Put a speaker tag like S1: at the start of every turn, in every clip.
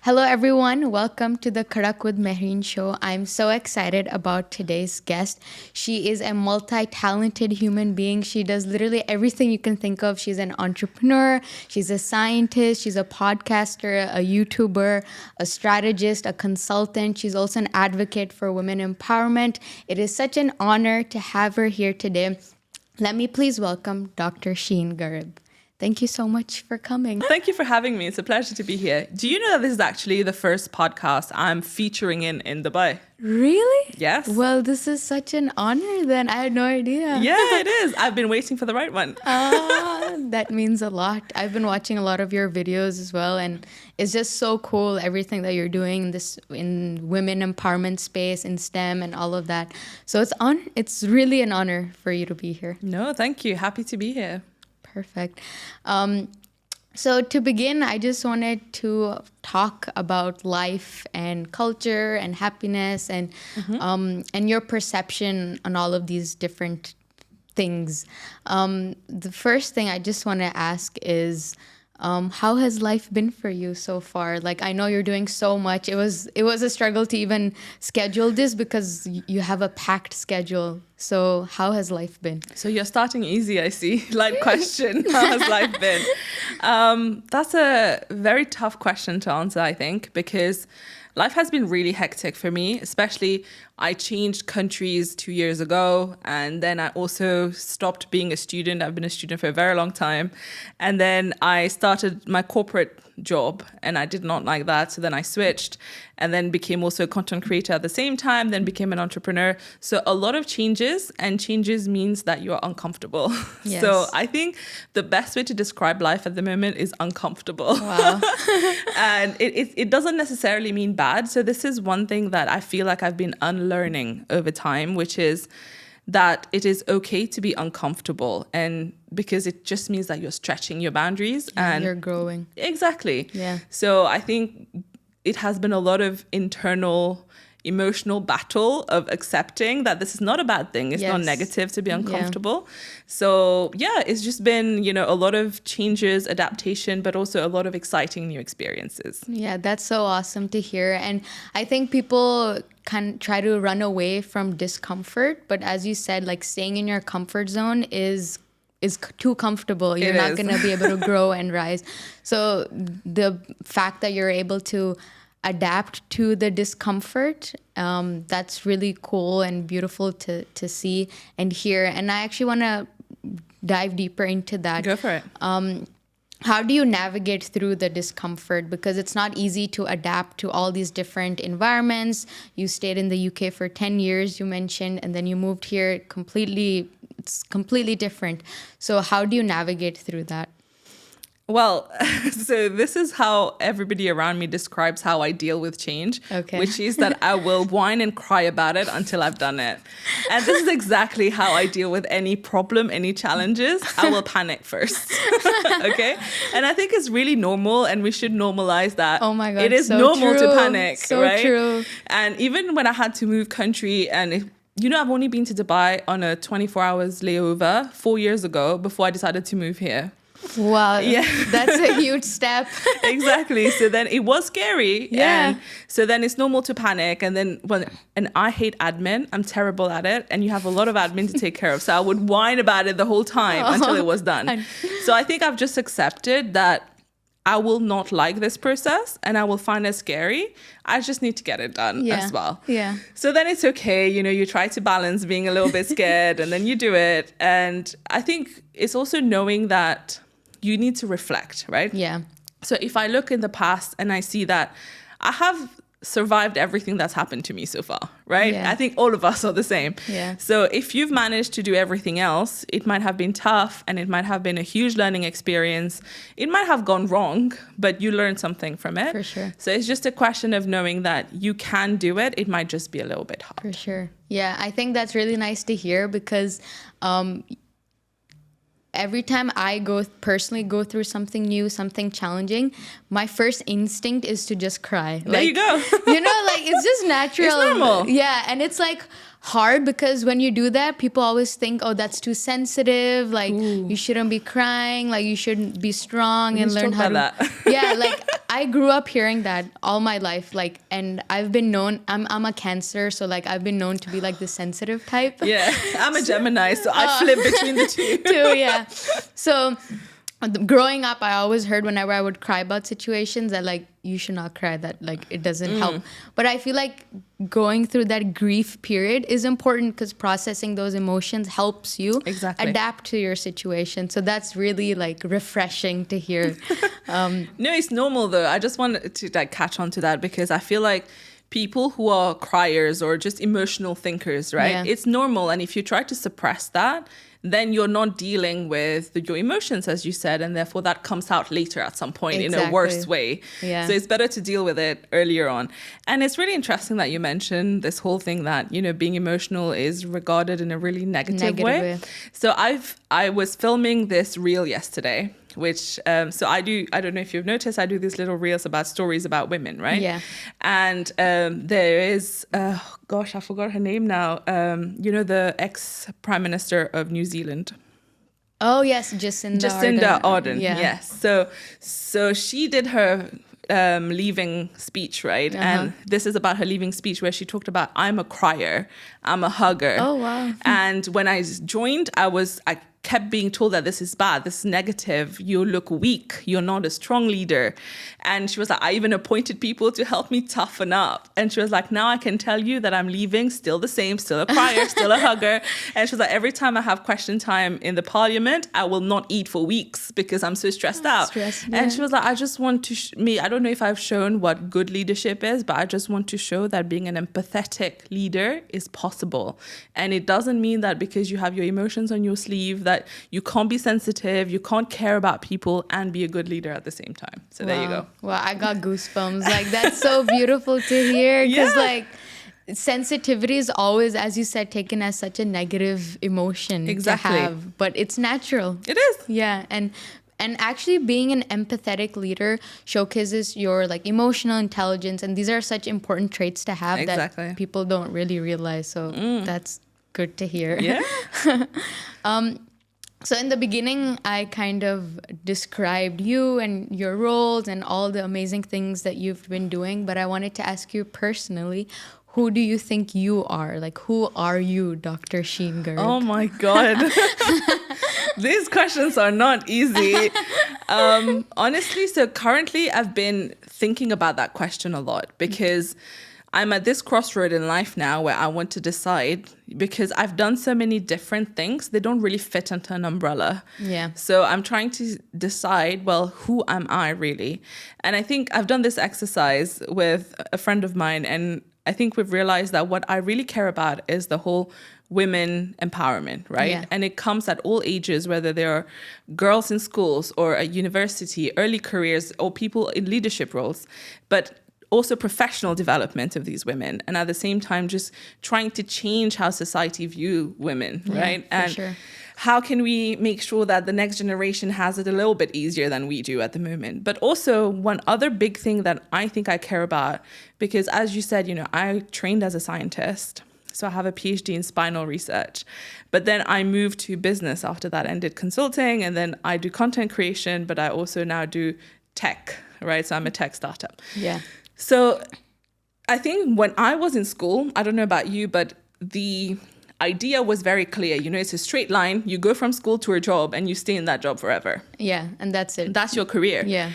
S1: Hello, everyone. Welcome to the Karak with Mahreen show. I'm so excited about today's guest. She is a multi-talented human being. She does literally everything you can think of. She's an entrepreneur. She's a scientist. She's a podcaster, a YouTuber, a strategist, a consultant. She's also an advocate for women empowerment. It is such an honor to have her here today. Let me please welcome Dr. Sheen Gurrib. Thank you so much for coming.
S2: Thank you for having me. It's a pleasure to be here. Do you know that this is actually the first podcast I'm featuring in Dubai?
S1: Really?
S2: Yes.
S1: Well, this is such an honor then. I had no idea.
S2: Yeah, it is. I've been waiting for the right one.
S1: That means a lot. I've been watching a lot of your videos as well, and it's just so cool, everything that you're doing in women empowerment space, in STEM and all of that. So it's really an honor for you to be here.
S2: No, thank you. Happy to be here.
S1: Perfect. So to begin, I just wanted to talk about life and culture and happiness and your perception on all of these different things. The first thing I just want to ask is, how has life been for you so far? Like, I know you're doing so much. It was a struggle to even schedule this because you have a packed schedule. So how has life been?
S2: So you're starting easy, I see. Light question. How has life been? That's a very tough question to answer, I think, because life has been really hectic for me, especially I changed countries 2 years ago, and then I also stopped being a student. I've been a student for a very long time. And then I started my corporate job, and I did not like that. So then I switched and then became also a content creator at the same time, then became an entrepreneur. So a lot of changes, and changes means that you're uncomfortable.
S1: Yes.
S2: So I think the best way to describe life at the moment is uncomfortable.
S1: Wow.
S2: And it doesn't necessarily mean bad. So this is one thing that I feel like I've been unlearning over time, which is that it is okay to be uncomfortable, and because it just means that you're stretching your boundaries and
S1: you're growing.
S2: Exactly.
S1: Yeah.
S2: So I think it has been a lot of internal emotional battle of accepting that this is not a bad thing. It's not negative to be uncomfortable. Yeah. So yeah, it's just been, a lot of changes, adaptation, but also a lot of exciting new experiences.
S1: Yeah, that's so awesome to hear. And I think people can try to run away from discomfort, but as you said, like, staying in your comfort zone is too comfortable. You're not going to be able to grow and rise. So the fact that you're able to adapt to the discomfort, that's really cool and beautiful to see and hear. And I actually want to dive deeper into that.
S2: Go for it.
S1: How do you navigate through the discomfort? Because it's not easy to adapt to all these different environments. You stayed in the UK for 10 years, you mentioned, and then you moved here it's completely different. So how do you navigate through that?
S2: Well, so this is how everybody around me describes how I deal with change, which is that I will whine and cry about it until I've done it. And this is exactly how I deal with any problem, any challenges. I will panic first. Okay? And I think it's really normal, and we should normalize that.
S1: Oh my God.
S2: It is
S1: so
S2: normal
S1: true.
S2: to panic,
S1: so
S2: right?
S1: True.
S2: And even when I had to move country, and I've only been to Dubai on a 24 hours layover 4 years ago before I decided to move here.
S1: Wow. Yeah. That's a huge step.
S2: Exactly. So then it was scary.
S1: Yeah.
S2: And so then it's normal to panic. And then and I hate admin. I'm terrible at it. And you have a lot of admin to take care of. So I would whine about it the whole time until it was done. So I think I've just accepted that I will not like this process and I will find it scary. I just need to get it done as well.
S1: Yeah.
S2: So then it's okay. You try to balance being a little bit scared and then you do it. And I think it's also knowing that you need to reflect, right?
S1: Yeah.
S2: So if I look in the past and I see that I have survived everything that's happened to me so far, right?
S1: Yeah.
S2: I think all of us are the same.
S1: Yeah.
S2: So if you've managed to do everything else, it might have been tough and it might have been a huge learning experience. It might have gone wrong, but you learned something from it.
S1: For sure.
S2: So it's just a question of knowing that you can do it. It might just be a little bit hard.
S1: For sure. Yeah, I think that's really nice to hear because every time I personally go through something new, something challenging, my first instinct is to just cry.
S2: There you go.
S1: It's just natural.
S2: It's normal.
S1: Yeah. And it's like, hard because when you do that, people always think, oh, that's too sensitive. Like you shouldn't be crying. Like you shouldn't be strong and learn how to.
S2: That.
S1: Yeah, like I grew up hearing that all my life. Like, and I've been known. I'm a Cancer, so like I've been known to be like the sensitive type.
S2: Yeah, I'm a Gemini, so I flip between the two.
S1: Yeah. So growing up, I always heard whenever I would cry about situations that like you should not cry, that like it doesn't help. But I feel like going through that grief period is important because processing those emotions helps you adapt to your situation. So that's really like refreshing to hear.
S2: No, it's normal though. I just wanted to like catch on to that because I feel like people who are criers or just emotional thinkers, right?
S1: Yeah.
S2: It's normal. And if you try to suppress that, then you're not dealing with your emotions, as you said, and therefore that comes out later at some point in a worse way.
S1: Yeah.
S2: So it's better to deal with it earlier on. And it's really interesting that you mentioned this whole thing that, you know, being emotional is regarded in a really negative way. So I was filming this reel yesterday, which so I don't know if you've noticed, I do these little reels about stories about women, right?
S1: Yeah.
S2: And there is gosh, I forgot her name now, you know, the ex-prime minister of New Zealand.
S1: Oh yes, Jacinda
S2: Ardern. Yes. So she did her leaving speech, right? And this is about her leaving speech where she talked about, I'm a crier, I'm a hugger.
S1: Oh wow.
S2: And when I joined, I kept being told that this is bad, this is negative, you look weak, you're not a strong leader. And she was like, I even appointed people to help me toughen up. And she was like, now I can tell you that I'm leaving still the same, still a crier, still a hugger. And she was like, every time I have question time in the parliament, I will not eat for weeks because I'm so stressed out. And she was like, I just want to, I don't know if I've shown what good leadership is, but I just want to show that being an empathetic leader is possible. And it doesn't mean that because you have your emotions on your sleeve that you can't be sensitive, you can't care about people and be a good leader at the same time. So there you go.
S1: Well, I got goosebumps. Like that's so beautiful to hear because like sensitivity is always, as you said, taken as such a negative emotion to have, but it's natural.
S2: It is.
S1: Yeah. And actually being an empathetic leader showcases your like emotional intelligence, and these are such important traits to have that people don't really realize. So that's good to hear.
S2: Yeah.
S1: So in the beginning, I kind of described you and your roles and all the amazing things that you've been doing. But I wanted to ask you personally, who do you think you are? Like, who are you, Dr. Sheen Gurrib?
S2: Oh my God. These questions are not easy. Honestly, so currently I've been thinking about that question a lot because I'm at this crossroad in life now where I want to decide, because I've done so many different things, they don't really fit into an umbrella.
S1: Yeah.
S2: So I'm trying to decide, well, who am I really? And I think I've done this exercise with a friend of mine, and I think we've realized that what I really care about is the whole women empowerment, right?
S1: Yeah.
S2: And it comes at all ages, whether they're girls in schools or at university, early careers, or people in leadership roles. But also professional development of these women, and at the same time just trying to change how society view women, right? And how can we make sure that the next generation has it a little bit easier than we do at the moment? But also one other big thing that I think I care about, because as you said, you know, I trained as a scientist, so I have a PhD in spinal research, but then I moved to business after that and did consulting, and then I do content creation, but I also now do tech, right? So I'm a tech startup.
S1: Yeah.
S2: So I think when I was in school, I don't know about you, but the idea was very clear. You know, it's a straight line. You go from school to a job and you stay in that job forever.
S1: Yeah, and that's it.
S2: That's your career.
S1: Yeah.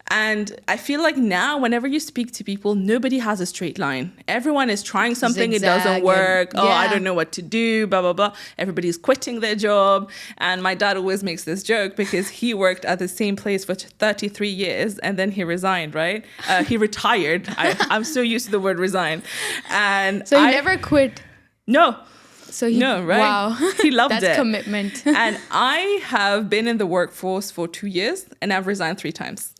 S2: And I feel like now, whenever you speak to people, nobody has a straight line. Everyone is trying something, it doesn't work. Oh, I don't know what to do, blah, blah, blah. Everybody's quitting their job. And my dad always makes this joke because he worked at the same place for 33 years and then he resigned, right? He retired. I'm so used to the word resign. And
S1: so he never quit?
S2: No.
S1: So right?
S2: Wow. He loved
S1: That's
S2: it.
S1: Commitment.
S2: And I have been in the workforce for 2 years and I've resigned 3 times.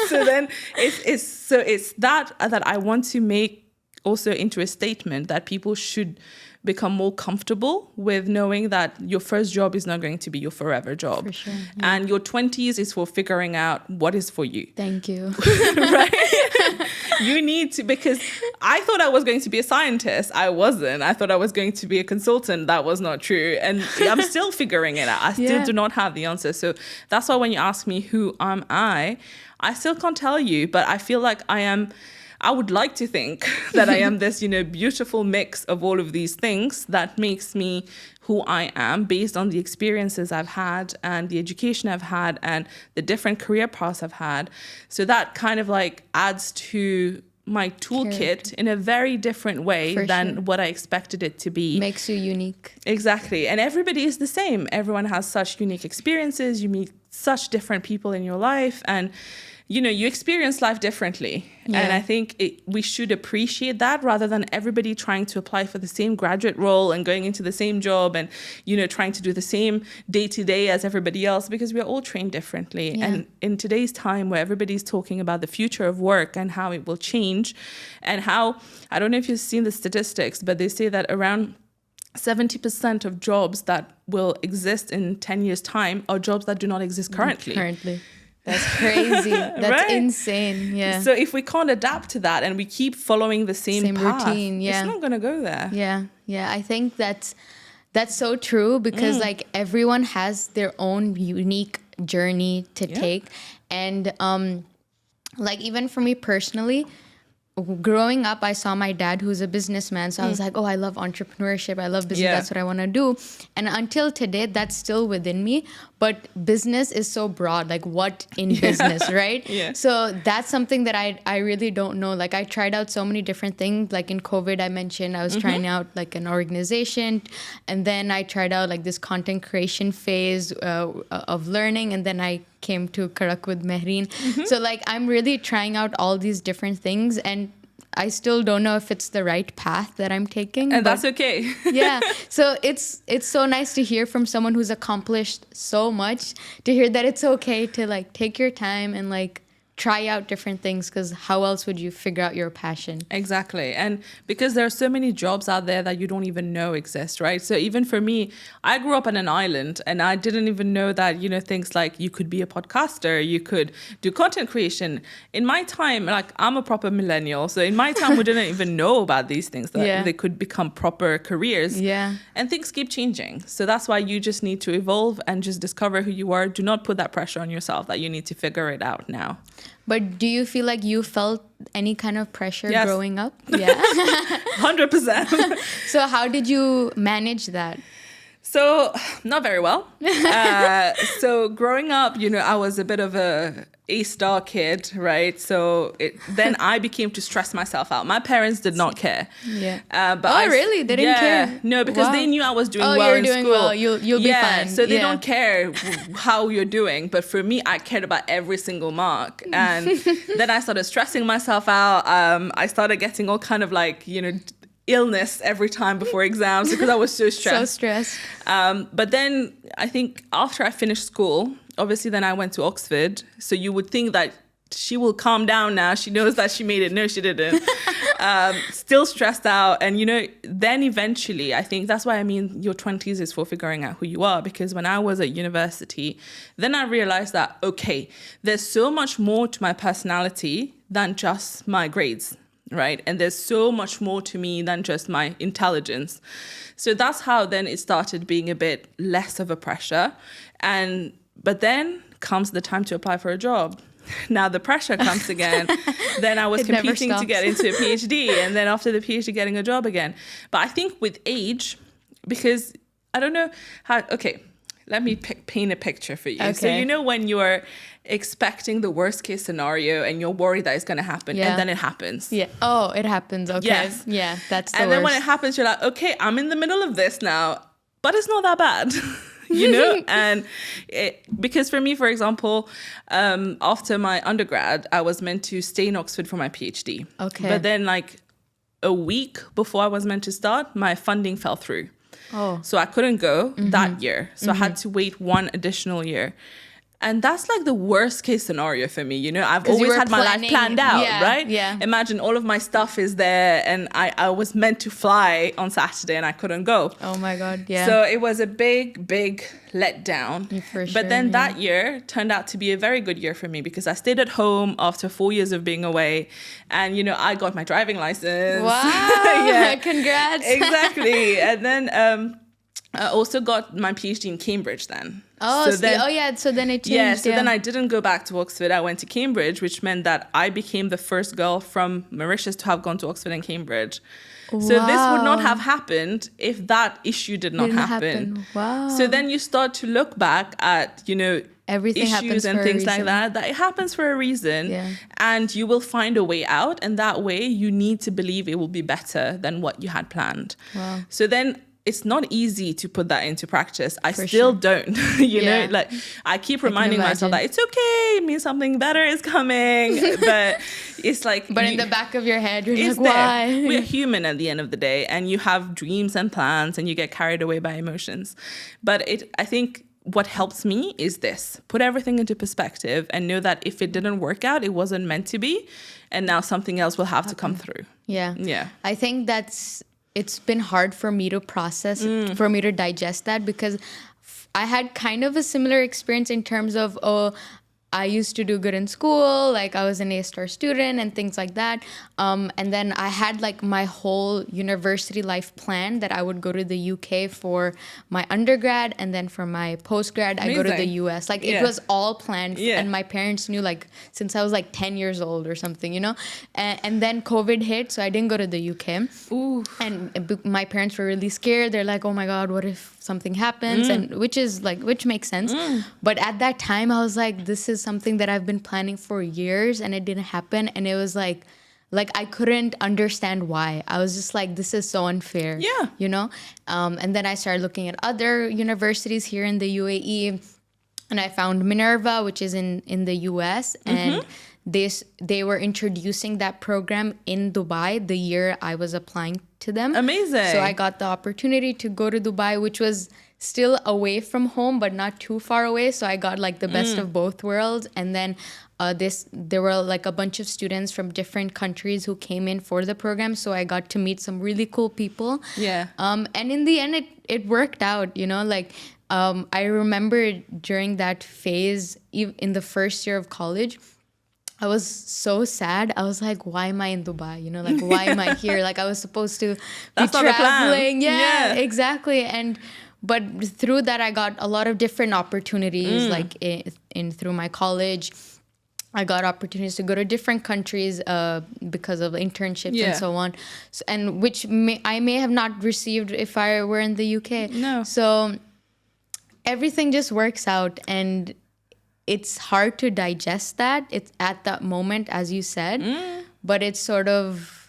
S2: so then it's that I want to make also into a statement that people should become more comfortable with knowing that your first job is not going to be your forever job.
S1: For sure. Yeah.
S2: And your 20s is for figuring out what is for you.
S1: Thank you.
S2: Right? You need to, because I thought I was going to be a scientist. I wasn't. I thought I was going to be a consultant. That was not true. And I'm still figuring it out. I still do not have the answer. So that's why when you ask me who am I still can't tell you, but I feel like I would like to think that I am this, beautiful mix of all of these things that makes me who I am based on the experiences I've had and the education I've had and the different career paths I've had. So that kind of like adds to my toolkit in a very different way than what I expected it to be.
S1: Makes you unique. Exactly.
S2: And everybody is the same. Everyone has such unique experiences. You meet such different people in your life, and you experience life differently. Yeah. And I think we should appreciate that rather than everybody trying to apply for the same graduate role and going into the same job and, trying to do the same day to day as everybody else, because we're all trained differently. Yeah. And in today's time where everybody's talking about the future of work and how it will change and how, I don't know if you've seen the statistics, but they say that around 70% of jobs that will exist in 10 years' time are jobs that do not exist currently.
S1: That's crazy. That's right? Insane. Yeah.
S2: So if we can't adapt to that and we keep following the same path, routine, it's not going to go there.
S1: Yeah. Yeah. I think that's so true, because like everyone has their own unique journey to take. And like even for me personally, growing up, I saw my dad, who's a businessman. So I was like, oh, I love entrepreneurship. I love business. Yeah. That's what I want to do. And until today, that's still within me. But business is so broad, like what in business, right? Yeah. So that's something that I really don't know. Like I tried out so many different things. Like in COVID, I mentioned I was trying out like an organization. And then I tried out like this content creation phase of learning. And then I came to Karak with Mahreen. So like I'm really trying out all these different things, and I still don't know if it's the right path that I'm taking.
S2: And that's okay.
S1: Yeah. So it's so nice to hear from someone who's accomplished so much, to hear that it's okay to like take your time and like try out different things, because how else would you figure out your passion?
S2: Exactly. And because there are so many jobs out there that you don't even know exist, right? So even for me, I grew up on an island and I didn't even know that, things like you could be a podcaster, you could do content creation. In my time, like I'm a proper millennial. So in my time, we didn't even know about these things, that they could become proper careers.
S1: Yeah.
S2: And things keep changing. So that's why you just need to evolve and just discover who you are. Do not put that pressure on yourself that you need to figure it out now.
S1: But do you feel like you felt any kind of pressure growing up?
S2: Yeah. 100%.
S1: So how did you manage that?
S2: So not very well. So growing up, I was a bit of a star kid, right? So then I became to stress myself out. My parents did not care.
S1: Yeah. But really? They didn't care?
S2: No, because they knew I was doing well in school.
S1: Well. You'll be fine.
S2: So they don't care how you're doing. But for me, I cared about every single mark. And then I started stressing myself out. I started getting all kind of like, illness every time before exams because I was so stressed.
S1: So stressed.
S2: But then I think after I finished school, obviously then I went to Oxford. So you would think that she will calm down now. She knows that she made it. No, she didn't. Still stressed out. And, then eventually, I think that's why your 20s is for figuring out who you are. Because when I was at university, then I realized that, okay, there's so much more to my personality than just my grades. Right. And there's so much more to me than just my intelligence. So that's how then it started being a bit less of a pressure. But then comes the time to apply for a job. Now the pressure comes again. Then I was competing to get into a PhD, and then after the PhD getting a job again. But I think with age, because I don't know how, okay, let me paint a picture for you. Okay. So when you're expecting the worst case scenario and you're worried that it's going to happen, and then it happens.
S1: Yeah. Oh, it happens. Okay. Yes. Yeah, that's the worst.
S2: And then when it happens, you're like, okay, I'm in the middle of this now, but it's not that bad. And because for me, for example, after my undergrad, I was meant to stay in Oxford for my PhD.
S1: Okay.
S2: But then like a week before I was meant to start, my funding fell through.
S1: Oh.
S2: So I couldn't go that year. So I had to wait one additional year. And that's like the worst case scenario for me. You know, I've
S1: 'Cause you
S2: always
S1: were
S2: had my life
S1: planning-
S2: planned out,
S1: yeah,
S2: right?
S1: yeah.
S2: Imagine all of my stuff is there and I was meant to fly on Saturday and I couldn't go.
S1: Oh my God, yeah.
S2: So it was a big, big letdown.
S1: For sure,
S2: But then
S1: yeah.
S2: that year turned out to be a very good year for me because I stayed at home after 4 years of being away. And, you know, I got my driving license.
S1: Wow, congrats.
S2: Exactly. And then I also got my PhD in Cambridge then.
S1: Oh, so then it changed.
S2: Yeah, so then I didn't go back to Oxford. I went to Cambridge, which meant that I became the first girl from Mauritius to have gone to Oxford and Cambridge. So this would not have happened if that issue did not
S1: Didn't
S2: happen.
S1: happen. Wow.
S2: So then you start to look back at, you know,
S1: Everything happens
S2: issues and
S1: for a
S2: things like
S1: reason.
S2: that it happens for a reason.
S1: Yeah.
S2: And you will find a way out. And that way you need to believe it will be better than what you had planned.
S1: Wow.
S2: So then it's not easy to put that into practice. I
S1: For
S2: still
S1: sure.
S2: don't, you
S1: Yeah.
S2: know, like I keep reminding myself
S1: imagine.
S2: that it's okay, it means something better is coming. But it's like,
S1: But in the back of your head, you're
S2: it's
S1: like,
S2: there.
S1: why?
S2: We're human at the end of the day, and you have dreams and plans and you get carried away by emotions. But I think what helps me is this: put everything into perspective and know that if it didn't work out, it wasn't meant to be. And now something else will have to come through.
S1: Yeah.
S2: Yeah.
S1: I think it's been hard for me to process, for me to digest that, because I had kind of a similar experience in terms of, I used to do good in school, like I was an A-star student and things like that. And then I had like my whole university life planned that I would go to the UK for my undergrad, and then for my postgrad, I go to the
S2: Amazing.
S1: US. Like
S2: Yeah.
S1: it was all planned.
S2: Yeah.
S1: And my parents knew like since I was like 10 years old or something, you know? And then COVID hit, so I didn't go to the UK.
S2: Ooh.
S1: And my parents were really scared. They're like, oh my God, what if something happens? And which makes sense. But at that time I was like, this is something that I've been planning for years and it didn't happen. And it was like I couldn't understand why. I was just like, this is so unfair.
S2: Yeah.
S1: You know? And then I started looking at other universities here in the UAE, and I found Minerva, which is in the US, and they were introducing that program in Dubai the year I was applying to them.
S2: Amazing.
S1: So I got the opportunity to go to Dubai, which was still away from home, but not too far away. So I got like the best of both worlds. And then there were like a bunch of students from different countries who came in for the program. So I got to meet some really cool people.
S2: Yeah.
S1: And in the end, it worked out, you know, like I remember during that phase, in the first year of college, I was so sad. I was like, why am I in Dubai? You know, like, why am I here? Like, I was supposed to be
S2: That's not the plan.
S1: traveling. Yeah,
S2: Yeah.
S1: exactly. But through that, I got a lot of different opportunities, like through my college. I got opportunities to go to different countries because of internships
S2: Yeah.
S1: and so on, and which I may have not received if I were in the UK.
S2: No.
S1: So everything just works out, and it's hard to digest that. It's at that moment, as you said, but it's sort of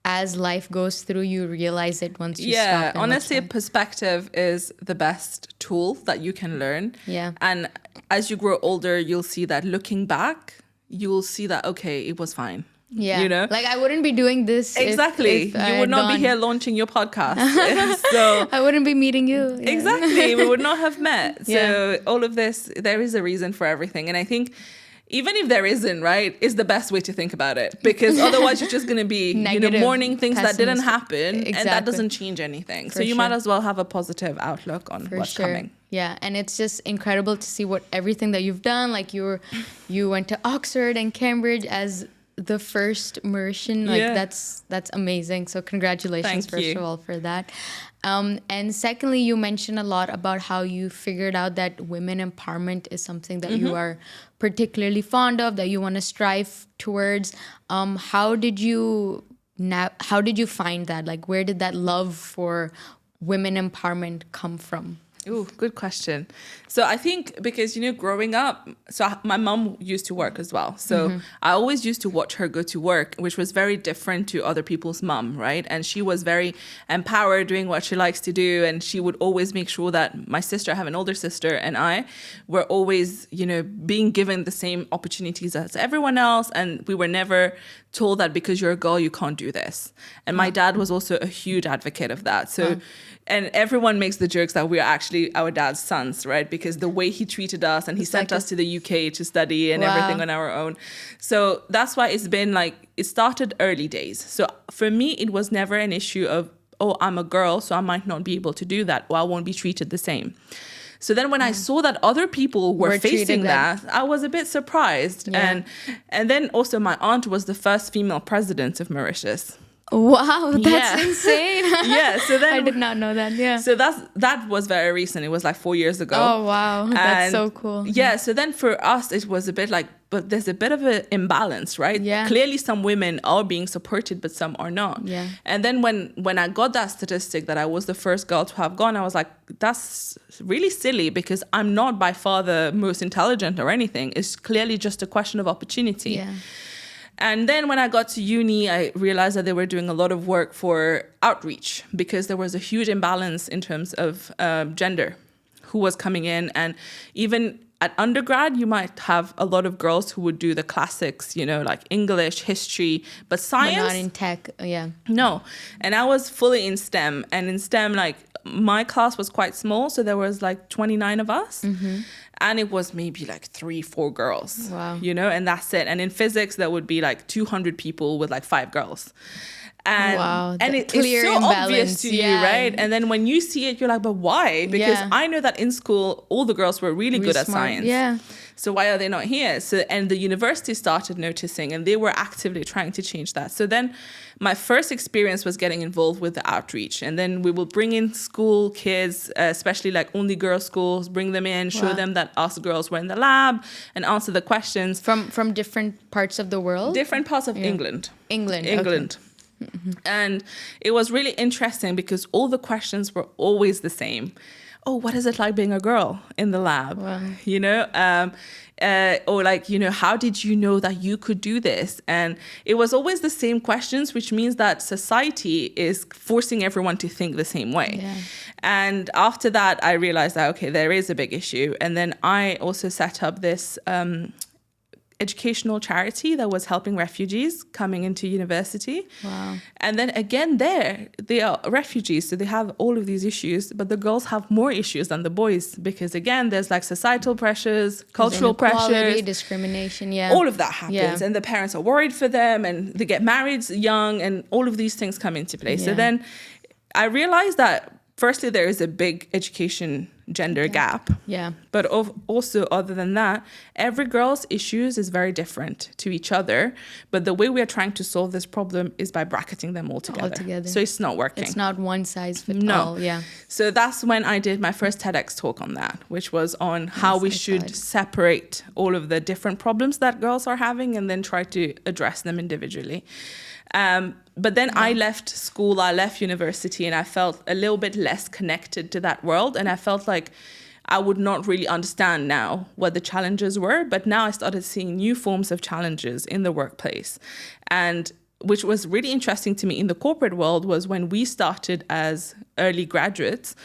S1: as life goes through, you realize it once you stop.
S2: Yeah,
S1: and
S2: honestly,
S1: look back.
S2: perspective is the best tool that you can learn.
S1: Yeah.
S2: And as you grow older, you'll see that looking back, you'll see that, okay, it was fine.
S1: Yeah,
S2: You know?
S1: like I wouldn't be doing this.
S2: Exactly.
S1: If I
S2: You would
S1: had
S2: not be
S1: gone.
S2: here launching your podcast. So
S1: I wouldn't be meeting you. Yeah.
S2: exactly, we would not have met. So
S1: Yeah.
S2: all of this, there is a reason for everything. And I think even if there isn't, right, is the best way to think about it, because otherwise you're just going to be,
S1: Negative,
S2: mourning things that didn't
S1: pessimistic.
S2: happen, and that
S1: Exactly.
S2: doesn't change anything. So
S1: For
S2: you
S1: sure.
S2: might as well have a positive outlook on
S1: For
S2: what's
S1: sure.
S2: coming.
S1: Yeah, and it's just incredible to see everything that you've done. Like you went to Oxford and Cambridge as the first Mauritian. Like
S2: Yeah.
S1: that's amazing. So congratulations,
S2: Thank
S1: first
S2: you.
S1: of all, for that. And secondly, you mentioned a lot about how you figured out that women empowerment is something that you are particularly fond of, that you want to strive towards. How did you find that? Like, where did that love for women empowerment come from?
S2: Ooh, good question. So I think because, growing up, my mom used to work as well. So I always used to watch her go to work, which was very different to other people's mom, right? And she was very empowered doing what she likes to do. And she would always make sure that my sister, I have an older sister, and I were always, being given the same opportunities as everyone else. And we were never told that because you're a girl, you can't do this. And my dad was also a huge advocate of that. So, and everyone makes the jokes that we're actually actually our dad's sons, right? Because the way he treated us, and he sent
S1: like
S2: us to the UK to study and everything on our own. So that's why it's been like, it started early days. So for me, it was never an issue of, oh, I'm a girl, so I might not be able to do that, or I won't be treated the same. So then when I saw that other people were facing that, I was a bit surprised.
S1: Yeah.
S2: And then also my aunt was the first female president of Mauritius.
S1: Wow, that's insane.
S2: Yeah, so then
S1: I did not know that. Yeah.
S2: So that was very recent. It was like 4 years ago.
S1: Oh wow, that's so cool.
S2: Yeah, so then for us it was a bit like, but there's a bit of an imbalance, right?
S1: Yeah.
S2: Clearly some women are being supported, but some are not.
S1: Yeah.
S2: And then when I got that statistic that I was the first girl to have gone, I was like, that's really silly, because I'm not by far the most intelligent or anything. It's clearly just a question of opportunity.
S1: Yeah.
S2: And then when I got to uni, I realized that they were doing a lot of work for outreach, because there was a huge imbalance in terms of gender, who was coming in. And even at undergrad, you might have a lot of girls who would do the classics, you know, like English, history, but science.
S1: But not in tech, yeah.
S2: No. And I was fully in STEM. And in STEM, like, my class was quite small. So there was like 29 of us. Mm-hmm. And it was maybe like 3-4 girls,
S1: wow.
S2: you know, and that's it. And in physics, there would be like 200 people with like 5 girls. And,
S1: wow,
S2: and it's so obvious to you, right? And then when you see it, you're like, but why? Because I know that in school, all the girls were really good at science.
S1: Yeah.
S2: So why are they not here? So, and the university started noticing, and they were actively trying to change that. So then my first experience was getting involved with the outreach. And then we will bring in school kids, especially like only girls schools, bring them in, show them that us girls were in the lab, and answer the questions.
S1: From different parts of the world?
S2: Different parts of England.
S1: England.
S2: Okay. And it was really interesting because all the questions were always the same. Oh, what is it like being a girl in the lab?
S1: Wow.
S2: You know, or like, you know, how did you know that you could do this? And it was always the same questions, which means that society is forcing everyone to think the same way.
S1: Yeah.
S2: And after that, I realized that, okay, there is a big issue. And then I also set up this educational charity that was helping refugees coming into university.
S1: Wow.
S2: And then again, they are refugees, so they have all of these issues, but the girls have more issues than the boys, because again, there's like societal pressures, cultural pressures,
S1: discrimination,
S2: all of that happens. And the parents are worried for them, and they get married young, and all of these things come into play. So then I realized that firstly, there is a big education gender gap.
S1: Yeah.
S2: But also, other than that, every girl's issues is very different to each other. But the way we are trying to solve this problem is by bracketing them all together. So it's not working.
S1: It's not one size fits all. Yeah.
S2: So that's when I did my first TEDx talk on that, which was on how we should separate all of the different problems that girls are having and then try to address them individually. But then I left school, I left university, and I felt a little bit less connected to that world. And I felt like I would not really understand now what the challenges were. But now I started seeing new forms of challenges in the workplace. And which was really interesting to me in the corporate world was when we started as early graduates,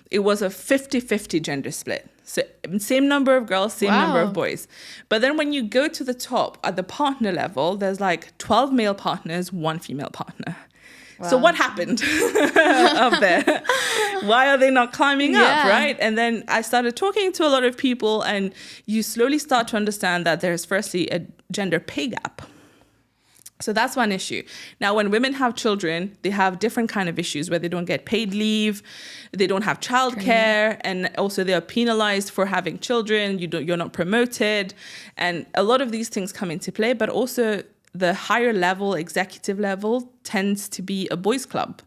S2: it was a 50-50 gender split. So same number of girls, same number of boys. But then when you go to the top at the partner level, there's like 12 male partners, 1 female partner. Wow. So what happened up there? Why are they not climbing up, right? And then I started talking to a lot of people, and you slowly start to understand that there's firstly a gender pay gap. So that's one issue. Now, when women have children, they have different kind of issues where they don't get paid leave, they don't have childcare, and also they are penalized for having children. You're not promoted, and a lot of these things come into play. But also, the higher level, executive level, tends to be a boys' club,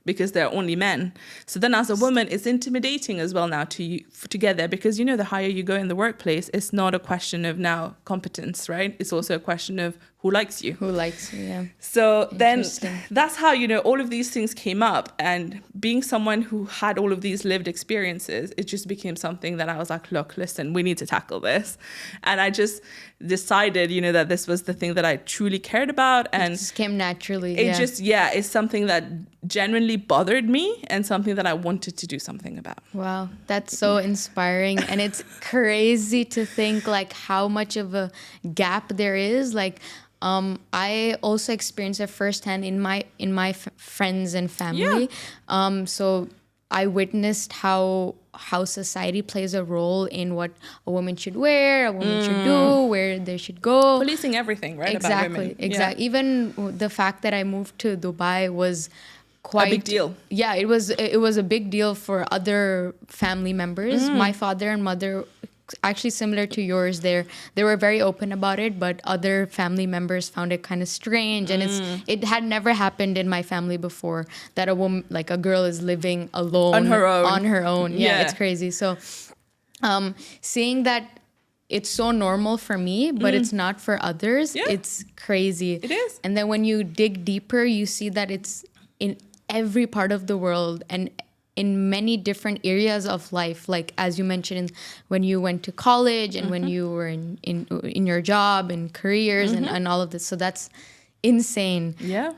S2: because they're only men. So then as a woman, it's intimidating as well now to get there, because, you know, the higher you go in the workplace, it's not a question of now competence, right? It's also a question of who likes you.
S1: Who likes you, yeah.
S2: So then that's how, you know, all of these things came up. And being someone who had all of these lived experiences, it just became something that I was like, look, listen, we need to tackle this. And I just decided, you know, that this was the thing that I truly cared about. And
S1: it just came naturally.
S2: It's something that genuinely bothered me and something that I wanted to do something about.
S1: Wow, that's so inspiring. And it's crazy to think like how much of a gap there is. Like, I also experienced it firsthand in my friends and family. So I witnessed how society plays a role in what a woman should wear, a woman should do, where they should go.
S2: Policing everything, right?
S1: Exactly,
S2: about women.
S1: exactly. Even the fact that I moved to Dubai was quite
S2: a big deal.
S1: Yeah, it was a big deal for other family members. My father and mother, actually similar to yours, they were very open about it, but other family members found it kind of strange, and it had never happened in my family before that a woman, like a girl, is living alone on her own. Yeah, it's crazy. So seeing that it's so normal for me, but it's not for others, it's crazy.
S2: It is.
S1: And then when you dig deeper, you see that it's in every part of the world and in many different areas of life, like as you mentioned, when you went to college and when you were in your job and careers and all of this. So that's insane.
S2: Yeah.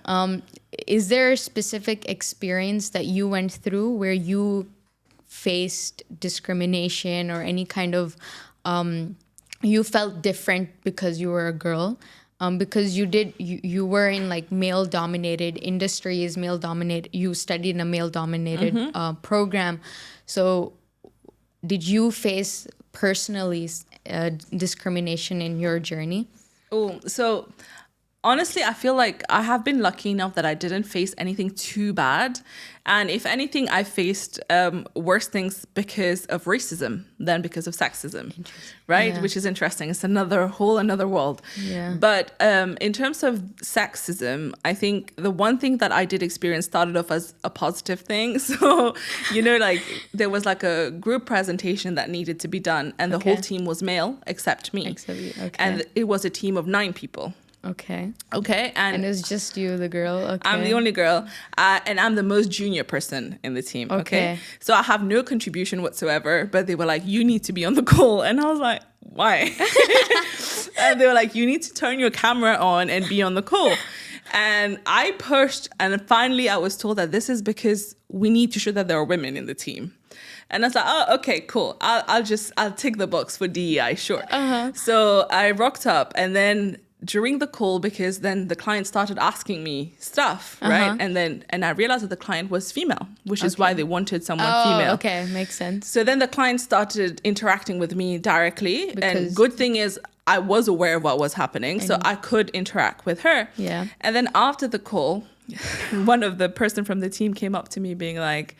S1: Is there a specific experience that you went through where you faced discrimination or any kind of you felt different because you were a girl? Because you were in like male dominated industries, you studied in a male dominated program. So did you face personally discrimination in your journey?
S2: Oh, so honestly, I feel like I have been lucky enough that I didn't face anything too bad. And if anything, I faced worse things because of racism than because of sexism, right?
S1: Yeah.
S2: Which is interesting. It's another world.
S1: Yeah.
S2: But in terms of sexism, I think the one thing that I did experience started off as a positive thing. So, like there was like a group presentation that needed to be done and the whole team was male except me.
S1: Except you, okay.
S2: And it was a team of 9 people.
S1: Okay.
S2: And
S1: it's just you, the girl. Okay.
S2: I'm the only girl, and I'm the most junior person in the team. Okay. So I have no contribution whatsoever, but they were like, you need to be on the call. And I was like, why? And they were like, you need to turn your camera on and be on the call. And I pushed, and finally I was told that this is because we need to show that there are women in the team. And I was like, oh, okay, cool. I'll tick the box for DEI, sure. So I rocked up, and then during the call, because then the client started asking me stuff, right? And I realized that the client was female, which is why they wanted someone female.
S1: Okay, makes sense.
S2: So then the client started interacting with me directly. And good thing is I was aware of what was happening, so I could interact with her.
S1: Yeah.
S2: And then after the call, one of the person from the team came up to me being like,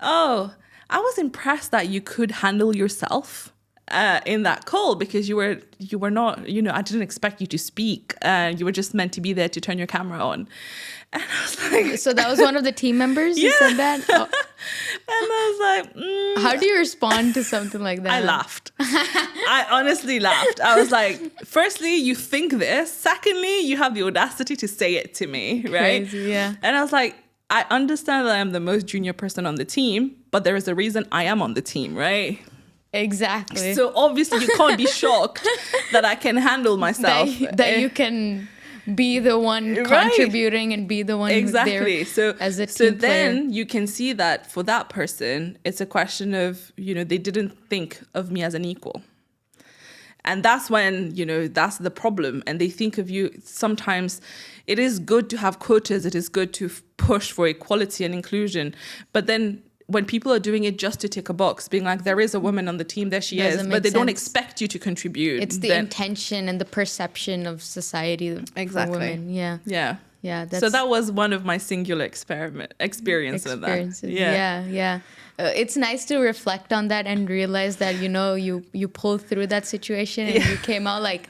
S2: oh, I was impressed that you could handle yourself in that call, because you were not, I didn't expect you to speak. You were just meant to be there to turn your camera on. And I was like...
S1: So that was one of the team members who said that? Oh.
S2: And I was like...
S1: How do you respond to something like that?
S2: I laughed. I honestly laughed. I was like, firstly, you think this. Secondly, you have the audacity to say it to me, right?
S1: Crazy, yeah.
S2: And I was like, I understand that I'm the most junior person on the team, but there is a reason I am on the team, right?
S1: Exactly.
S2: So obviously you can't be shocked that I can handle myself.
S1: That you can be the one contributing and be the one
S2: exactly.
S1: There as a team
S2: so
S1: player.
S2: Then you can see that for that person, it's a question of, they didn't think of me as an equal. And that's when, that's the problem. And they think of you, sometimes it is good to have quotas. It is good to push for equality and inclusion. But then when people are doing it just to tick a box, being like, there is a woman on the team, there she is, but they don't expect you to contribute.
S1: It's the intention and the perception of society for women. Yeah.
S2: Yeah.
S1: Yeah.
S2: So that was one of my singular experience with that.
S1: Yeah. It's nice to reflect on that and realize that, you pulled through that situation and you came out like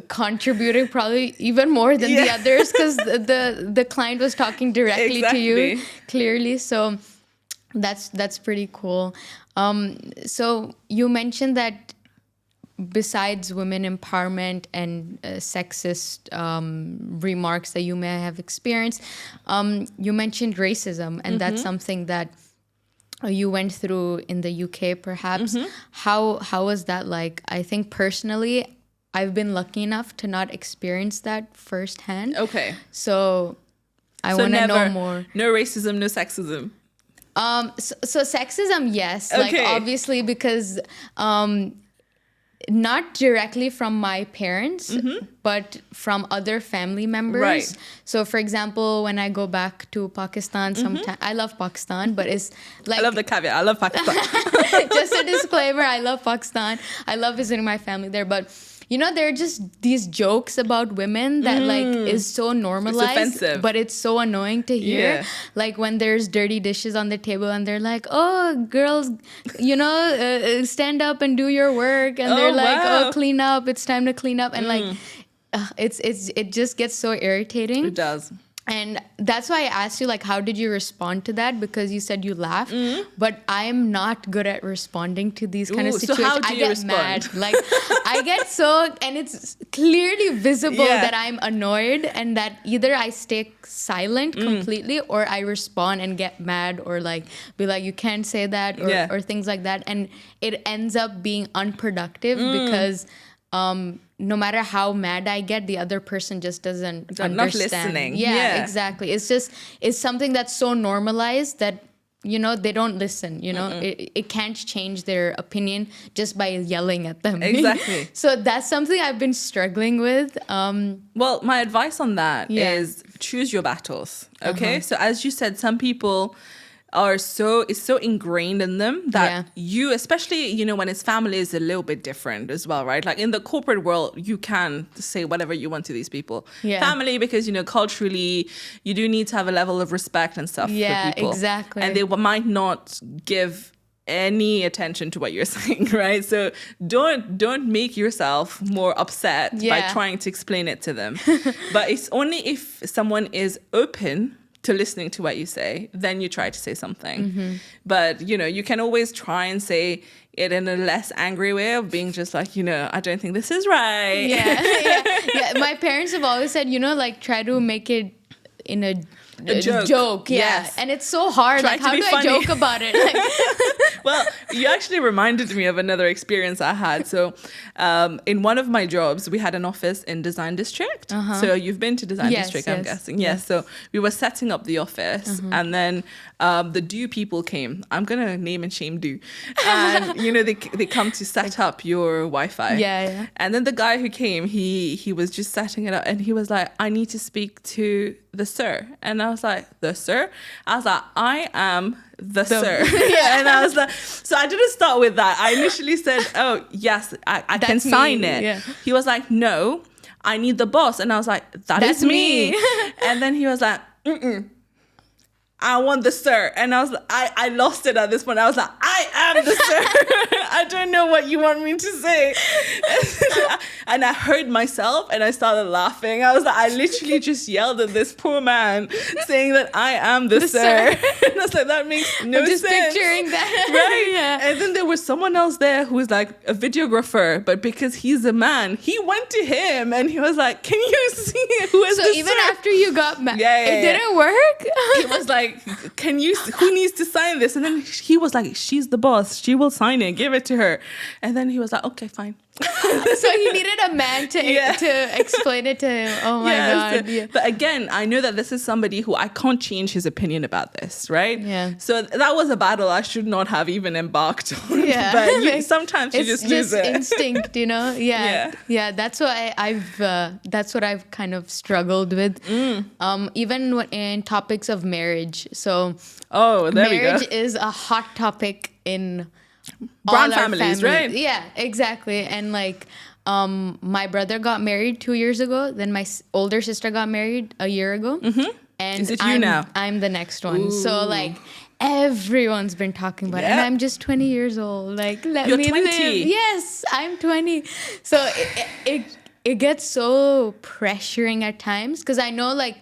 S1: contributing probably even more than the others, because the client was talking directly to you clearly. So that's pretty cool. So you mentioned that besides women empowerment and sexist remarks that you may have experienced, you mentioned racism, and that's something that you went through in the UK, perhaps. How was that like? I think personally, I've been lucky enough to not experience that firsthand.
S2: Okay.
S1: So I want to know more.
S2: No racism, no sexism.
S1: So sexism, yes.
S2: Okay.
S1: Like obviously, because not directly from my parents, but from other family members.
S2: Right.
S1: So, for example, when I go back to Pakistan, sometimes I love Pakistan, but it's like
S2: I love the caveat. I love Pakistan.
S1: just a disclaimer, I love Pakistan. I love visiting my family there, but you know, there are just these jokes about women that like is so normalized,
S2: offensive.
S1: but it's so annoying to hear.
S2: Yeah.
S1: Like when there's dirty dishes on the table and they're like, "Oh, girls, you know, stand up and do your work," and they're like,
S2: wow.
S1: "Oh, clean up. It's time to clean up," and like, it just gets so irritating.
S2: It does.
S1: And that's why I asked you, like, how did you respond to that? Because you said you laughed, but I'm not good at responding to these kind of
S2: Ooh, so
S1: situations.
S2: how do
S1: I
S2: you
S1: get
S2: respond?
S1: mad. Like, I get so, and it's clearly visible
S2: Yeah.
S1: that I'm annoyed and that either I stay silent completely or I respond and get mad or like be like, you can't say that or,
S2: Yeah.
S1: or things like that. And it ends up being unproductive because no matter how mad I get, the other person just doesn't
S2: They're
S1: understand.
S2: not listening.
S1: Yeah,
S2: Yeah.
S1: exactly. It's something that's so normalized that, you know, they don't listen, you know. It can't change their opinion just by yelling at them.
S2: Exactly.
S1: So that's something I've been struggling with.
S2: Well, my advice on that
S1: Yeah.
S2: is choose your battles. Okay. So as you said, some people it's so ingrained in them that
S1: Yeah.
S2: you, especially, you know, when it's family, is a little bit different as well, right? Like in the corporate world, you can say whatever you want to these people.
S1: Yeah.
S2: Family, because, you know, culturally, you do need to have a level of respect and stuff
S1: Yeah,
S2: for people.
S1: exactly.
S2: And they might not give any attention to what you're saying, right? So don't make yourself more upset by
S1: Yeah.
S2: trying to explain it to them. But it's only if someone is open to listening to what you say, then you try to say something. But, you know, you can always try and say it in a less angry way of being just like, you know, I don't think this is right.
S1: Yeah. My parents have always said, you know, like try to make it in a
S2: joke.
S1: Yeah.
S2: Yes.
S1: And it's so hard.
S2: Try
S1: Like,
S2: to
S1: how
S2: be
S1: do
S2: funny.
S1: I joke about it? Like,
S2: Well, you actually reminded me of another experience I had. So in one of my jobs, we had an office in Design District. So you've been to Design
S1: Yes,
S2: District, I'm
S1: yes,
S2: guessing. Yes. So we were setting up the office and then the Do people came. I'm going to name and shame Do. And, you know, they come to set up your Wi-Fi.
S1: Yeah.
S2: And then the guy who came, he was just setting it up and he was like, I need to speak to the sir. And I was like, the sir? I was like, I am the sir. And I was like, so I didn't start with that. I initially said, oh, yes, I can
S1: That's me.
S2: sign it.
S1: Yeah.
S2: He was like, no, I need the boss. And I was like, that's me. And then he was like, I want the sir. And I was like, I lost it at this point. I was like, I am the sir. I don't know what you want me to say. And I heard myself and I started laughing. I was like, I literally just yelled at this poor man saying that I am the sir. And I was like, that makes no
S1: I'm just
S2: sense.
S1: picturing that.
S2: Right?
S1: Yeah.
S2: And then there was someone else there who was like a videographer, but because he's a man, he went to him and he was like, can you see who is
S1: So
S2: the
S1: even
S2: sir?
S1: after you got mad,
S2: Yeah,
S1: it didn't work?
S2: He was like, who needs to sign this? And then he was like, she's the boss. She will sign it. Give it to her. And then he was like, okay, fine.
S1: So he needed a man to explain it to him. Oh my God.
S2: So-
S1: Yeah.
S2: But again, I know that this is somebody who I can't change his opinion about this, right?
S1: Yeah.
S2: So that was a battle I should not have even embarked on.
S1: Yeah.
S2: But sometimes you
S1: It's
S2: just lose it.
S1: instinct, you know. Yeah. That's what that's what I've kind of struggled with. Even in topics of marriage. So
S2: Oh, there we go.
S1: marriage is a hot topic in
S2: Brown
S1: all our
S2: families, right?
S1: Yeah, exactly. And like my brother got married 2 years ago. Then my older sister got married a year ago. And
S2: Is it you now?
S1: I'm the next one. So like everyone's been talking about it. And
S2: Yep.
S1: I'm just 20 years old. Like let
S2: You're
S1: me
S2: 20.
S1: live. Yes, I'm 20. So it gets so pressuring at times because I know like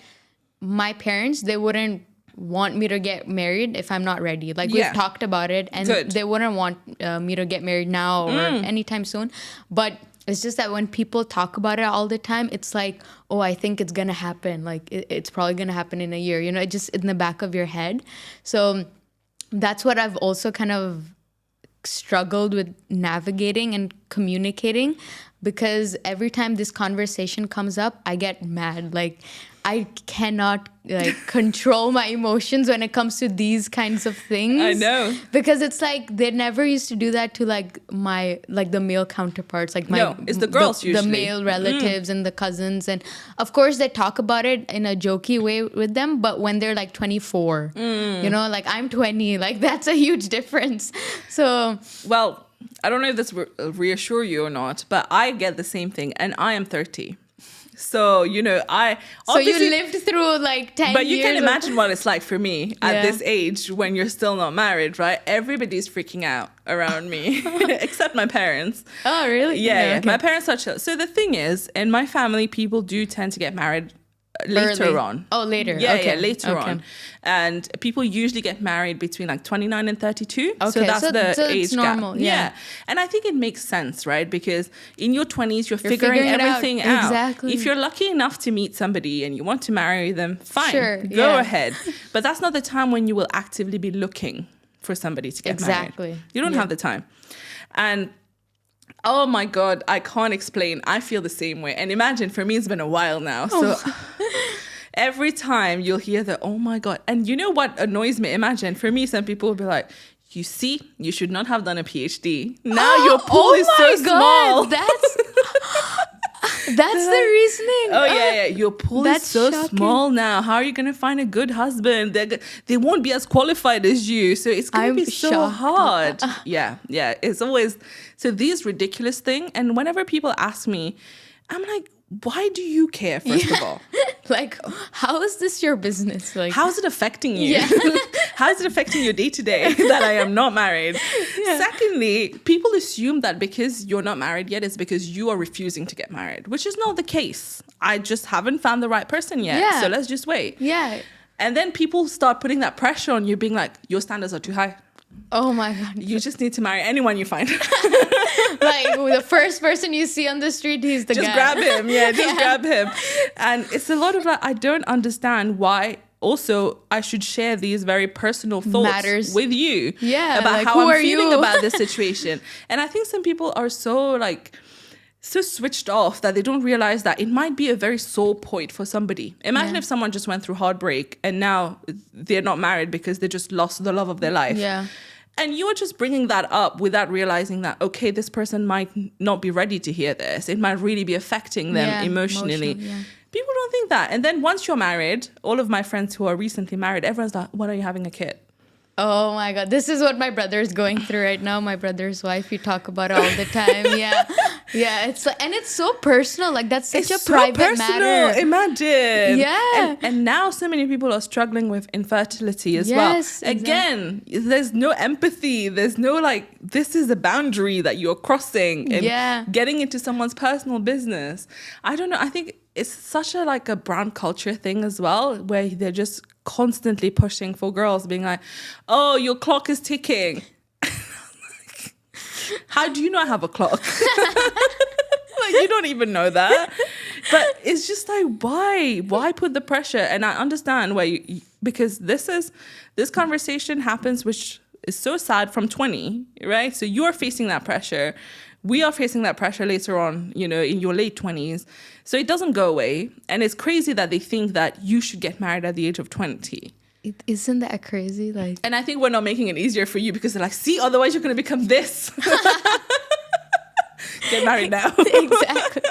S1: my parents, they wouldn't want me to get married if I'm not ready. Like
S2: Yeah.
S1: we've talked about it and
S2: Good.
S1: they wouldn't want me to get married now or anytime soon. But it's just that when people talk about it all the time, it's like, oh, I think it's going to happen. Like it's probably going to happen in a year, you know, it just in the back of your head. So that's what I've also kind of struggled with navigating and communicating because every time this conversation comes up, I get mad. Like I cannot like control my emotions when it comes to these kinds of things.
S2: I know.
S1: Because it's like they never used to do that to like the male counterparts, like
S2: No, it's the girls
S1: the
S2: usually.
S1: male relatives and the cousins, and of course they talk about it in a jokey way with them, but when they're like 24, you know, like I'm 20, like that's a huge difference. So
S2: Well, I don't know if this reassure you or not, but I get the same thing, and I am 30. So, you know,
S1: so you lived through like 10 years.
S2: But you can imagine what it's like for me at
S1: Yeah.
S2: this age when you're still not married, right? Everybody's freaking out around me, except my parents.
S1: Oh, really?
S2: Yeah.
S1: Okay.
S2: My parents are chill. So the thing is, in my family, people do tend to get married later
S1: Early.
S2: on.
S1: Oh, later.
S2: Yeah,
S1: Okay.
S2: yeah, later
S1: Okay.
S2: on. And people usually get married between like 29 and 32. So
S1: Okay,
S2: that's
S1: so
S2: the
S1: it's
S2: age
S1: normal,
S2: gap.
S1: yeah.
S2: And I think it makes sense, right? Because in your 20s, you're figuring
S1: figuring it out.
S2: everything out.
S1: Exactly.
S2: If you're lucky enough to meet somebody and you want to marry them, fine.
S1: Sure,
S2: Go
S1: yeah.
S2: ahead. But that's not the time when you will actively be looking for somebody to get married.
S1: Exactly.
S2: You don't
S1: Yeah.
S2: have the time. And oh my God, I can't explain. I feel the same way. And imagine, for me, it's been a while now. So every time you'll hear the, oh my God. And you know what annoys me? Imagine, for me, some people will be like, you see, you should not have done a PhD. Now your pool is so small.
S1: That's the reasoning.
S2: Oh yeah. Your pool is
S1: That's
S2: so
S1: shocking.
S2: small now. How are you gonna find a good husband? They won't be as qualified as you, so it's gonna
S1: I'm
S2: be so
S1: shocked.
S2: hard. Yeah. It's always so these ridiculous thing. And whenever people ask me, I'm like, why do you care? First of all,
S1: Like, how is this your business? Like,
S2: how is it affecting you?
S1: Yeah.
S2: How is it affecting your day to day that I am not married?
S1: Yeah.
S2: Secondly, people assume that because you're not married yet, it's because you are refusing to get married, which is not the case. I just haven't found the right person yet.
S1: Yeah.
S2: So let's just wait.
S1: Yeah.
S2: And then people start putting that pressure on you, being like, your standards are too high.
S1: Oh my God.
S2: You just need to marry anyone you find.
S1: Like the first person you see on the street, he's the
S2: Just
S1: guy.
S2: grab him. Yeah, just grab him. And it's a lot of like, I don't understand why also I should share these very personal thoughts
S1: Matters.
S2: with you.
S1: Yeah,
S2: About
S1: like,
S2: how
S1: who
S2: I'm
S1: are
S2: feeling
S1: you?
S2: about this situation. And I think some people are so switched off that they don't realize that it might be a very sore point for somebody. Imagine
S1: Yeah.
S2: if someone just went through heartbreak and now they're not married because they just lost the love of their life.
S1: Yeah.
S2: And you're just bringing that up without realizing that, okay, this person might not be ready to hear this. It might really be affecting them
S1: Yeah,
S2: emotionally.
S1: yeah.
S2: People don't think that. And then once you're married, all of my friends who are recently married, everyone's like, when are you having a kid?
S1: Oh my God. This is what my brother is going through right now. My brother's wife, we talk about it all the time. Yeah. Yeah. It's like, and it's so personal. Like that's such a private matter.
S2: Imagine.
S1: Yeah.
S2: And now so many people are struggling with infertility as
S1: Yes,
S2: well. Again, there's no empathy. There's no this is a boundary that you're crossing and
S1: Yeah.
S2: getting into someone's personal business. I don't know. I think it's such a brown culture thing as well, where they're just constantly pushing for girls, being like, oh, your clock is ticking. How do you not have a clock? You don't even know that. But it's just like, why put the pressure? And I understand why because this conversation happens, which is so sad, from 20, right? So you're facing that pressure. We are facing that pressure later on, in your late 20s. So it doesn't go away. And it's crazy that they think that you should get married at the age of 20.
S1: Isn't that crazy? Like,
S2: And I think we're not making it easier for you because they're like, see, otherwise you're going to become this. Get married now.
S1: exactly.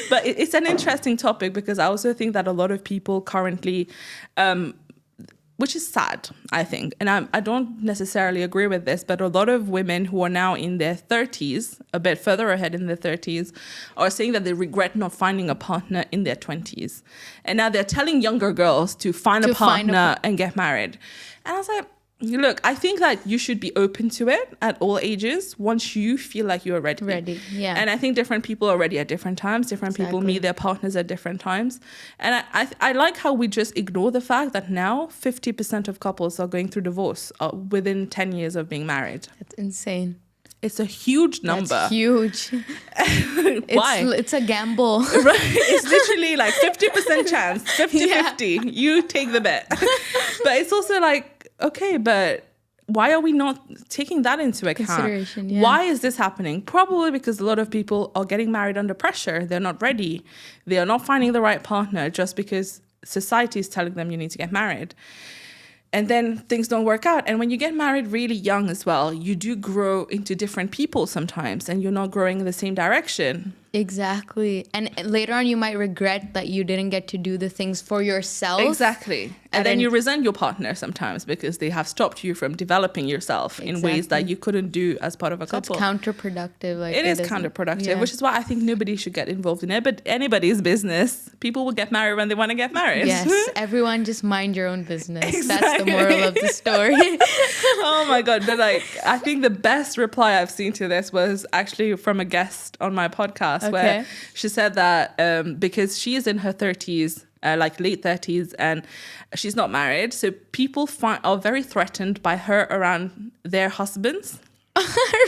S2: But it's an interesting topic because I also think that a lot of people currently, which is sad, I think, and I don't necessarily agree with this, but a lot of women who are now in their 30s, a bit further ahead in their 30s, are saying that they regret not finding a partner in their 20s. And now they're telling younger girls to find a partner and get married. And I was like, look, I think that you should be open to it at all ages once you feel like you're ready.
S1: Yeah.
S2: And I think different people are ready at different times. Different people meet their partners at different times. And I like how we just ignore the fact that now 50% of couples are going through divorce within 10 years of being married.
S1: That's insane.
S2: It's a huge number.
S1: That's huge.
S2: Why?
S1: It's a gamble.
S2: Right? It's literally like 50% chance, 50-50. You take the bet. But it's also like, okay, but why are we not taking that into account?
S1: Consideration, yeah.
S2: Why is this happening? Probably because a lot of people are getting married under pressure. They're not ready. They are not finding the right partner just because society is telling them you need to get married. And then things don't work out. And when you get married really young as well, you do grow into different people sometimes, and you're not growing in the same direction.
S1: Exactly. And later on, you might regret that you didn't get to do the things for yourself.
S2: Exactly. And then you resent your partner sometimes because they have stopped you from developing yourself in ways that you couldn't do as part of a couple.
S1: It's counterproductive.
S2: It is counterproductive, which is why I think nobody should get involved in anybody's business. People will get married when they want to get married.
S1: Yes, everyone just mind your own business.
S2: Exactly.
S1: That's the moral of the story.
S2: Oh my God. But like, I think the best reply I've seen to this was actually from a guest on my podcast where she said that because she is in her 30s, like late 30s, and she's not married. So people are very threatened by her around their husbands.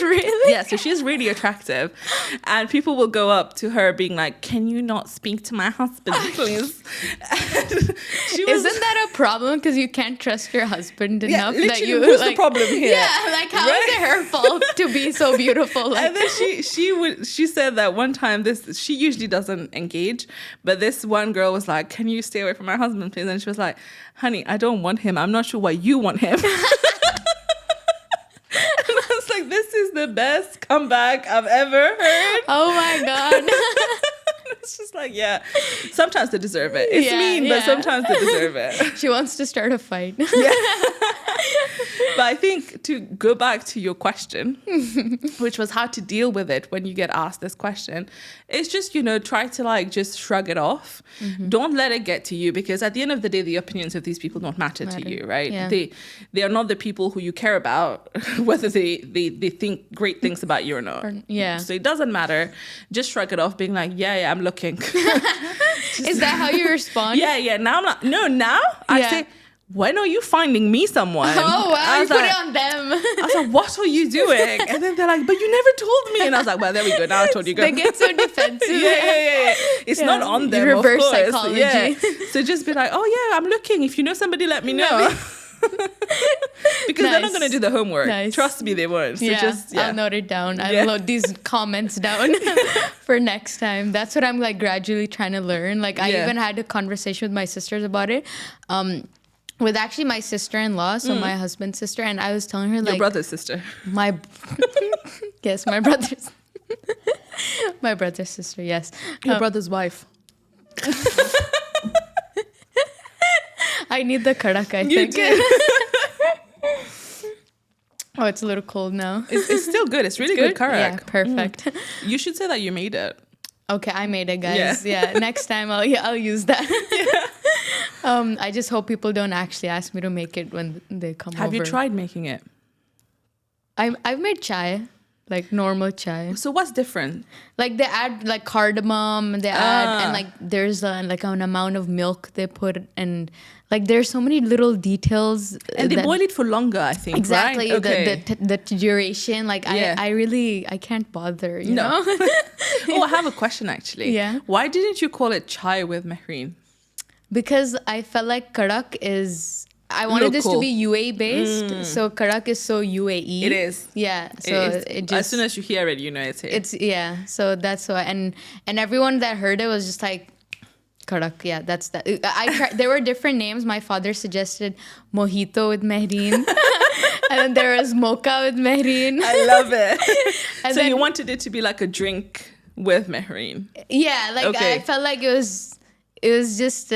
S1: Really?
S2: Yeah, so she's really attractive. And people will go up to her being like, can you not speak to my husband, please?
S1: Isn't that a problem? Because you can't trust your husband enough that you...
S2: Who's the problem here?
S1: Yeah, like how is it her fault to be so beautiful? Like,
S2: and then she said that one time, she usually doesn't engage, but this one girl was like, can you stay away from my husband, please? And she was like, honey, I don't want him. I'm not sure why you want him. This is the best comeback I've ever heard.
S1: Oh my God.
S2: It's just like, yeah, sometimes they deserve it. It's mean, but sometimes they deserve it.
S1: She wants to start a fight.
S2: Yeah. But I think to go back to your question, which was how to deal with it when you get asked this question, it's just, try to like just shrug it off. Mm-hmm. Don't let it get to you, because at the end of the day, the opinions of these people don't matter to you, right? Yeah. They are not the people who you care about, whether they think great things about you or not. So it doesn't matter. Just shrug it off, being like, yeah, I'm looking.
S1: Is that how you respond?
S2: Yeah. Now I'm not. No, now I say, when are you finding me someone?
S1: Oh, wow, you put it on them.
S2: I was like, what are you doing? And then they're like, but you never told me. And I was like, well, there we go. Now I told you. Go.
S1: They get so defensive.
S2: Yeah. It's not on them,
S1: reverse
S2: of course.
S1: Psychology.
S2: Yeah. So just be like, oh, yeah, I'm looking. If you know somebody, let me know. Because they're not going to do the homework. Trust me, they won't. So
S1: I'll note it down. I'll note these comments down for next time. That's what I'm like gradually trying to learn. Like I even had a conversation with my sisters about it. With actually my sister-in-law, so my husband's sister, and I was telling her like...
S2: Your brother's sister.
S1: Yes, my brother's... my brother's sister, yes.
S2: Your brother's wife.
S1: I need the Karak, I think. Oh, it's a little cold now.
S2: It's still good. It's really good Karak.
S1: Yeah, perfect.
S2: You should say that you made it.
S1: Okay, I made it, guys. Yeah. Next time I'll use that. I just hope people don't actually ask me to make it when they come over.
S2: Have you tried making it?
S1: I've made chai, like normal chai.
S2: So what's different?
S1: Like they add like cardamom, and like there's like an amount of milk they put, and like there's so many little details.
S2: And they boil it for longer, I think.
S1: Exactly.
S2: Right? Okay.
S1: The duration. Like I can't bother. You know.
S2: Oh, I have a question actually.
S1: Yeah.
S2: Why didn't you call it chai with Mahreen?
S1: Because I felt like Karak is... I wanted this to be UAE based. So Karak is so UAE.
S2: It is.
S1: Yeah. So it just...
S2: As soon as you hear it, you know it's here.
S1: So that's why. And everyone that heard it was just like, Karak, yeah, that's that. I tried, there were different names. My father suggested Mojito with Mahreen. And then there was Mocha with Mahreen.
S2: I love it. And so you wanted it to be like a drink with Mahreen.
S1: Yeah. Like I felt like it was just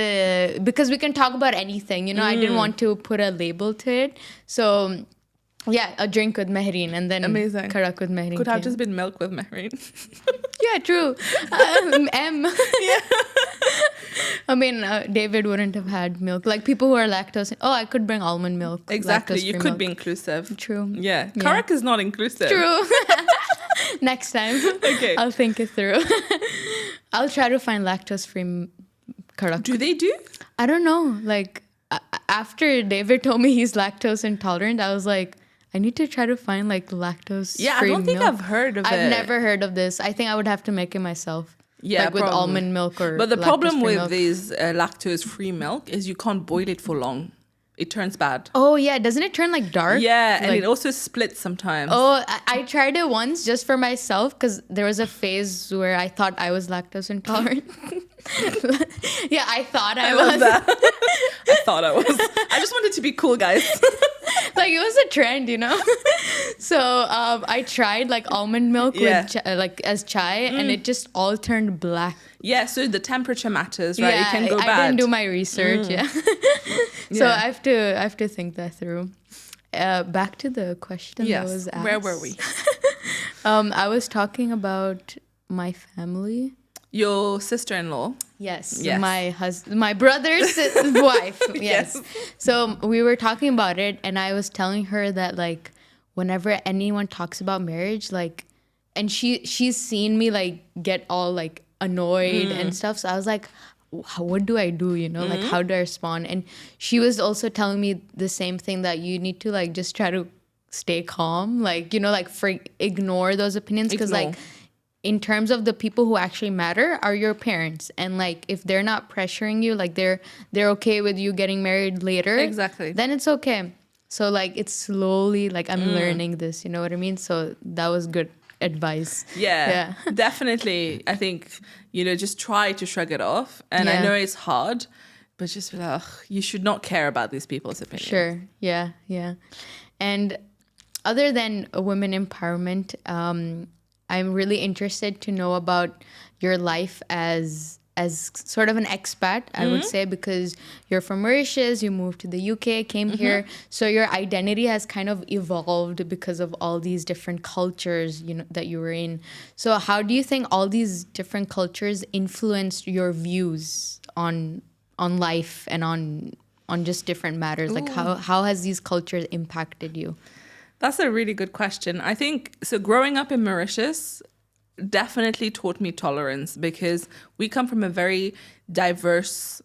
S1: because we can talk about anything, I didn't want to put a label to it. So yeah, a drink with Mahreen, and then
S2: amazing.
S1: Karak with Mahreen.
S2: Could have just been milk with Mahreen.
S1: Yeah, true. M. Yeah. I mean, David wouldn't have had milk. Like people who are lactose. Oh, I could bring almond milk.
S2: Exactly. You could be inclusive.
S1: True.
S2: Yeah. Karak is not inclusive.
S1: True. Next time.
S2: Okay.
S1: I'll think it through. I'll try to find lactose-free Karak.
S2: Do they do?
S1: I don't know. Like after David told me he's lactose intolerant, I was like, I need to try to find like lactose free milk.
S2: Yeah, I don't think I've heard of it.
S1: I've never heard of this. I think I would have to make it myself.
S2: Yeah,
S1: like with almond milk or.
S2: But the problem with these lactose free milk is you can't boil it for long. it turns bad.
S1: Oh yeah, doesn't it turn like dark?
S2: Yeah, and
S1: Like-
S2: it also splits sometimes.
S1: Oh, I tried it once just for myself because there was a phase where I thought I was lactose intolerant. Yeah, I thought I
S2: love
S1: was.
S2: that. I thought I was. I just wanted to be cool, guys.
S1: Like it was a trend, you know. So I tried like almond milk
S2: Yeah.
S1: with like as chai, and it just all turned black.
S2: Yeah, so the temperature matters, right? It can go
S1: I
S2: bad.
S1: didn't do my research. Yeah. So
S2: Yeah.
S1: I have to think that through. Back to the question that was asked.
S2: Where were we?
S1: I was talking about my family.
S2: Your sister-in-law.
S1: Yes,
S2: Yes.
S1: my brother's wife. Yes.
S2: Yes.
S1: So we were talking about it, and I was telling her that like whenever anyone talks about marriage, like, and she's seen me like get all like annoyed and stuff. So I was like, what do I do? You know, like how do I respond? And she was also telling me the same thing, that you need to like just try to stay calm, like, you know, like ignore those opinions, because
S2: Ignore.
S1: like in terms of the people who actually matter are your parents, and like if they're not pressuring you, like they're okay with you getting married later,
S2: Exactly.
S1: then it's okay. So like it's slowly like I'm learning this, you know what I mean? So that was good advice.
S2: Yeah, definitely. I think, you know, just try to shrug it off. And I
S1: Yeah.
S2: know it's hard, but just be like, ugh, you should not care about these people's opinions.
S1: Sure. Yeah. And other than women empowerment, I'm really interested to know about your life as sort of an expat, I would say, because you're from Mauritius, you moved to the UK, came here. So your identity has kind of evolved because of all these different cultures, you know, that you were in. So how do you think all these different cultures influenced your views on life and on just different matters? Like how has these cultures impacted you?
S2: That's a really good question. I think, so growing up in Mauritius definitely taught me tolerance, because we come from a very diverse,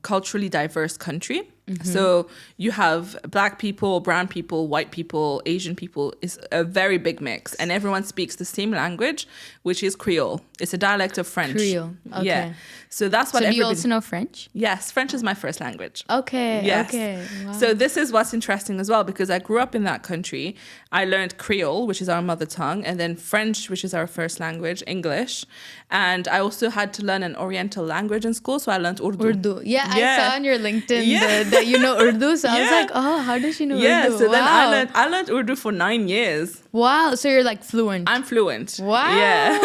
S2: culturally diverse country. So you have black people, brown people, white people, Asian people. Is a very big mix, and everyone speaks the same language, which is Creole. It's a dialect of French.
S1: Creole, okay.
S2: Yeah. So that's what
S1: So do you
S2: everybody...
S1: also know French?
S2: Yes, French is my first language.
S1: Okay.
S2: Yes.
S1: Okay. Wow.
S2: So this is what's interesting as well, because I grew up in that country. I learned Creole, which is our mother tongue, and then French, which is our first language, English. And I also had to learn an Oriental language in school, so I learned Urdu.
S1: Urdu. Yeah, I
S2: Yeah.
S1: saw on your LinkedIn
S2: Yeah.
S1: that you know Urdu. So I was
S2: Yeah.
S1: like, oh, how does she know
S2: Yeah,
S1: Urdu?
S2: so then
S1: Wow.
S2: I learned Urdu for 9 years.
S1: Wow. So you're like fluent.
S2: I'm fluent.
S1: Wow.
S2: Yeah.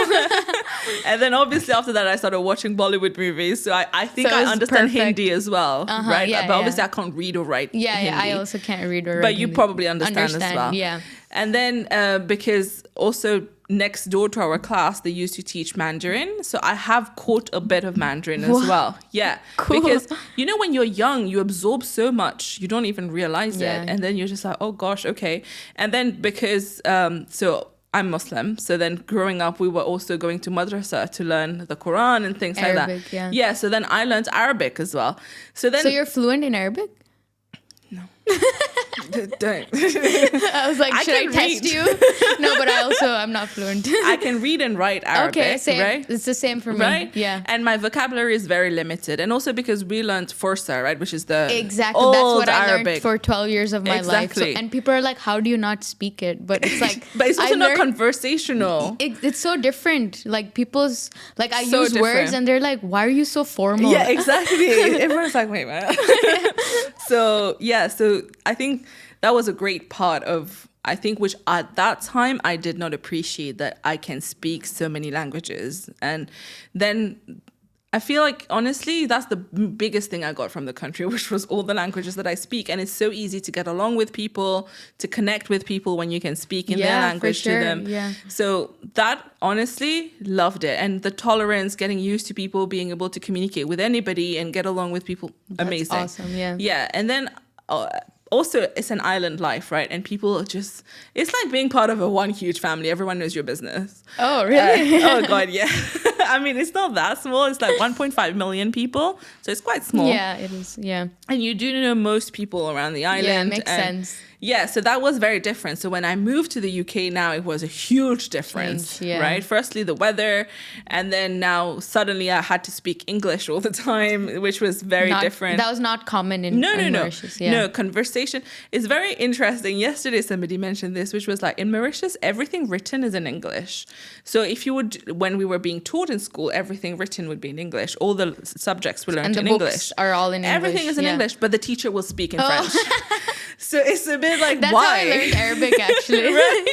S2: And then obviously after that I started watching Bollywood movies. So I think
S1: So
S2: I
S1: it's
S2: understand
S1: perfect.
S2: Hindi as well. Right?
S1: yeah,
S2: But obviously
S1: yeah.
S2: I can't read or write
S1: Yeah,
S2: Hindi.
S1: I also can't read or
S2: But
S1: write
S2: you
S1: Hindi.
S2: probably understand as well.
S1: Yeah.
S2: And then because also next door to our class, they used to teach Mandarin. So I have caught a bit of Mandarin as
S1: Wow.
S2: well. Yeah.
S1: Cool.
S2: Because, you know, when you're young, you absorb so much, you don't even realize
S1: Yeah.
S2: it. And then you're just like, oh gosh, okay. And then because, so I'm Muslim. So then growing up, we were also going to madrasa to learn the Quran and things like
S1: Arabic,
S2: that.
S1: yeah.
S2: Yeah. So then I learned Arabic as well. So then...
S1: So you're fluent in Arabic?
S2: don't.
S1: I was like,
S2: I
S1: should I
S2: can
S1: test
S2: read.
S1: you? No, but I'm not fluent.
S2: I can read and write Arabic,
S1: Okay, same.
S2: right?
S1: It's the same for me.
S2: Right?
S1: Yeah.
S2: And my vocabulary is very limited. And also because we learned Forsa, right? Which is the
S1: Exactly.
S2: old
S1: That's what I
S2: Arabic.
S1: learned for 12 years of my life.
S2: Exactly.
S1: So, and people are like, how do you not speak it? But it's like,
S2: But it's also
S1: I
S2: not
S1: learned-
S2: conversational.
S1: It's so different. Like people's, like I
S2: So
S1: use words
S2: different.
S1: and they're like, why are you so formal?
S2: Yeah, exactly. Everyone's like, wait, man. So I think that was a great part of, I think, which at that time I did not appreciate, that I can speak so many languages. And then I feel like, honestly, that's the biggest thing I got from the country, which was all the languages that I speak. And it's so easy to get along with people, to connect with people when you can speak in their
S1: Yeah, for
S2: language
S1: sure,
S2: to them.
S1: yeah.
S2: So that, honestly, loved it. And the tolerance, getting used to people, being able to communicate with anybody and get along with people, amazing.
S1: awesome, yeah.
S2: Yeah, and then... also, it's an island life, right? And people are just, it's like being part of a one huge family. Everyone knows your business.
S1: Oh, really?
S2: Oh, God, yeah. I mean, it's not that small. It's like 1.5 million people. So it's quite small.
S1: Yeah, it is. Yeah.
S2: And you do know most people around the island.
S1: Yeah, it makes
S2: and
S1: sense.
S2: Yeah, so that was very different. So when I moved to the UK now, it was a huge difference,
S1: Change, yeah.
S2: right? Firstly, the weather, and then now suddenly I had to speak English all the time, which was very different.
S1: That was not common in Mauritius. Yeah.
S2: No, conversation is very interesting. Yesterday, somebody mentioned this, which was like in Mauritius, everything written is in English. So if you would, when we were being taught in school, everything written would be in English. All the subjects were learned
S1: And the
S2: in
S1: books
S2: English.
S1: are all in English.
S2: Everything is in English, but the teacher will speak in French. So it's a bit like,
S1: That's
S2: why?
S1: how I learned Arabic, actually.
S2: Right?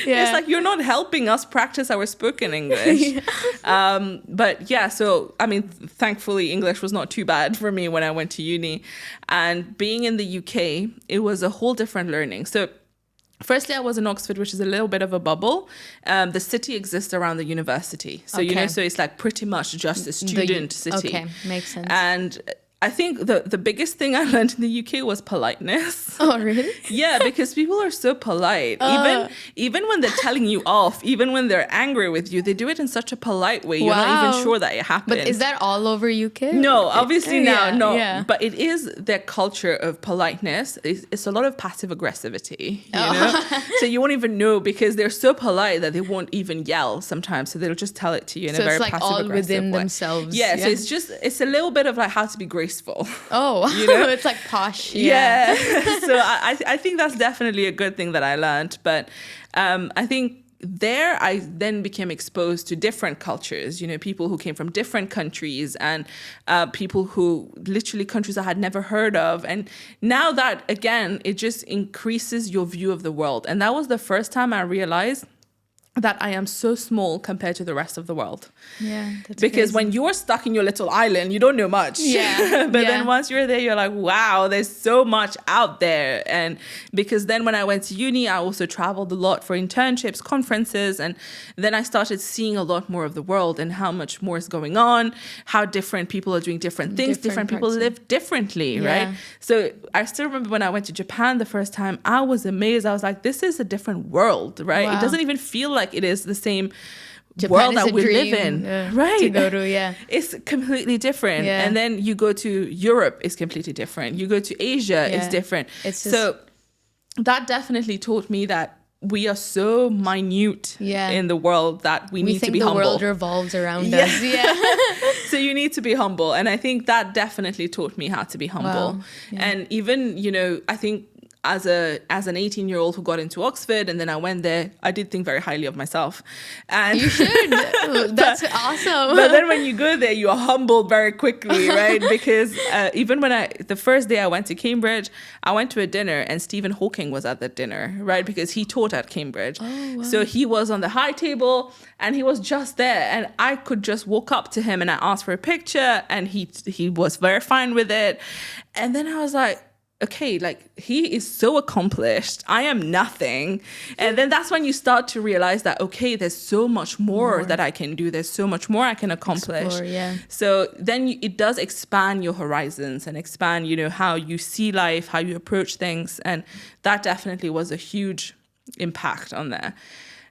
S1: Yeah.
S2: It's like, you're not helping us practice our spoken English. But yeah, so, I mean, thankfully, English was not too bad for me when I went to uni. And being in the UK, it was a whole different learning. So firstly, I was in Oxford, which is a little bit of a bubble. The city exists around the university. So, you know, so it's like pretty much just a student city.
S1: Okay, makes sense.
S2: And I think the biggest thing I learned in the UK was politeness.
S1: Oh, really?
S2: Yeah, because people are so polite. Even when they're telling you off, even when they're angry with you, they do it in such a polite way. You're not even sure that it happened.
S1: But is that all over UK?
S2: No, obviously now, no.
S1: Yeah.
S2: But it is their culture of politeness. It's a lot of passive aggressivity, you know? So you won't even know because they're so polite that they won't even yell sometimes. So they'll just tell it to you in a very passive aggressive way. So it's like all within
S1: themselves.
S2: Yeah, so it's a little bit of like how to be graceful.
S1: Oh,
S2: you know?
S1: It's like posh.
S2: Yeah. So I think that's definitely a good thing that I learned. But I think there I then became exposed to different cultures, you know, people who came from different countries and people who literally countries I had never heard of. And now that, again, it just increases your view of the world. And that was the first time I realized that I am so small compared to the rest of the world.
S1: Yeah, that's
S2: because
S1: crazy.
S2: when you're stuck in your little island, you don't know much.
S1: Yeah.
S2: But then once you're there, you're like, wow, there's so much out there. And because then when I went to uni, I also traveled a lot for internships, conferences. And then I started seeing a lot more of the world and how much more is going on, how different people are doing different things, different people live differently, right? So I still remember when I went to Japan the first time, I was amazed. I was like, this is a different world, right? Wow. It doesn't even feel like it is the same
S1: Japan
S2: world that we live in, right?
S1: To go to, yeah.
S2: It's completely different. Yeah. And then you go to Europe, it's completely different. You go to Asia, it's different. So that definitely taught me that we are so minute in the world that we need to be humble.
S1: We think the world revolves around us. Yeah.
S2: So you need to be humble. And I think that definitely taught me how to be humble. Wow. Yeah. And even, you know, I think as an 18-year-old who got into Oxford and then I went there, I did think very highly of myself. And
S1: you should. That's awesome.
S2: But then when you go there, you are humbled very quickly, right? Because even when the first day I went to Cambridge, I went to a dinner and Stephen Hawking was at that dinner, right? Because he taught at Cambridge. Oh, wow. So he was on the high table and he was just there. And I could just walk up to him and I asked for a picture and he was very fine with it. And then I was like, okay, like he is so accomplished. I am nothing. And then that's when you start to realize that, okay, there's so much more that I can do. There's so much more I can accomplish.
S1: Explore, yeah.
S2: So then it does expand your horizons and expand, you know, how you see life, how you approach things. And that definitely was a huge impact on there.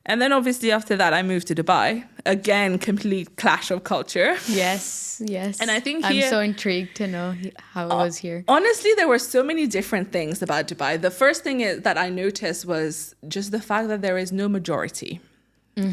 S2: And then obviously after that, I moved to Dubai. Again, complete clash of culture.
S1: Yes.
S2: And I think
S1: I'm so intrigued to know how it was here.
S2: Honestly, there were so many different things about Dubai. The first thing that I noticed was just the fact that there is no majority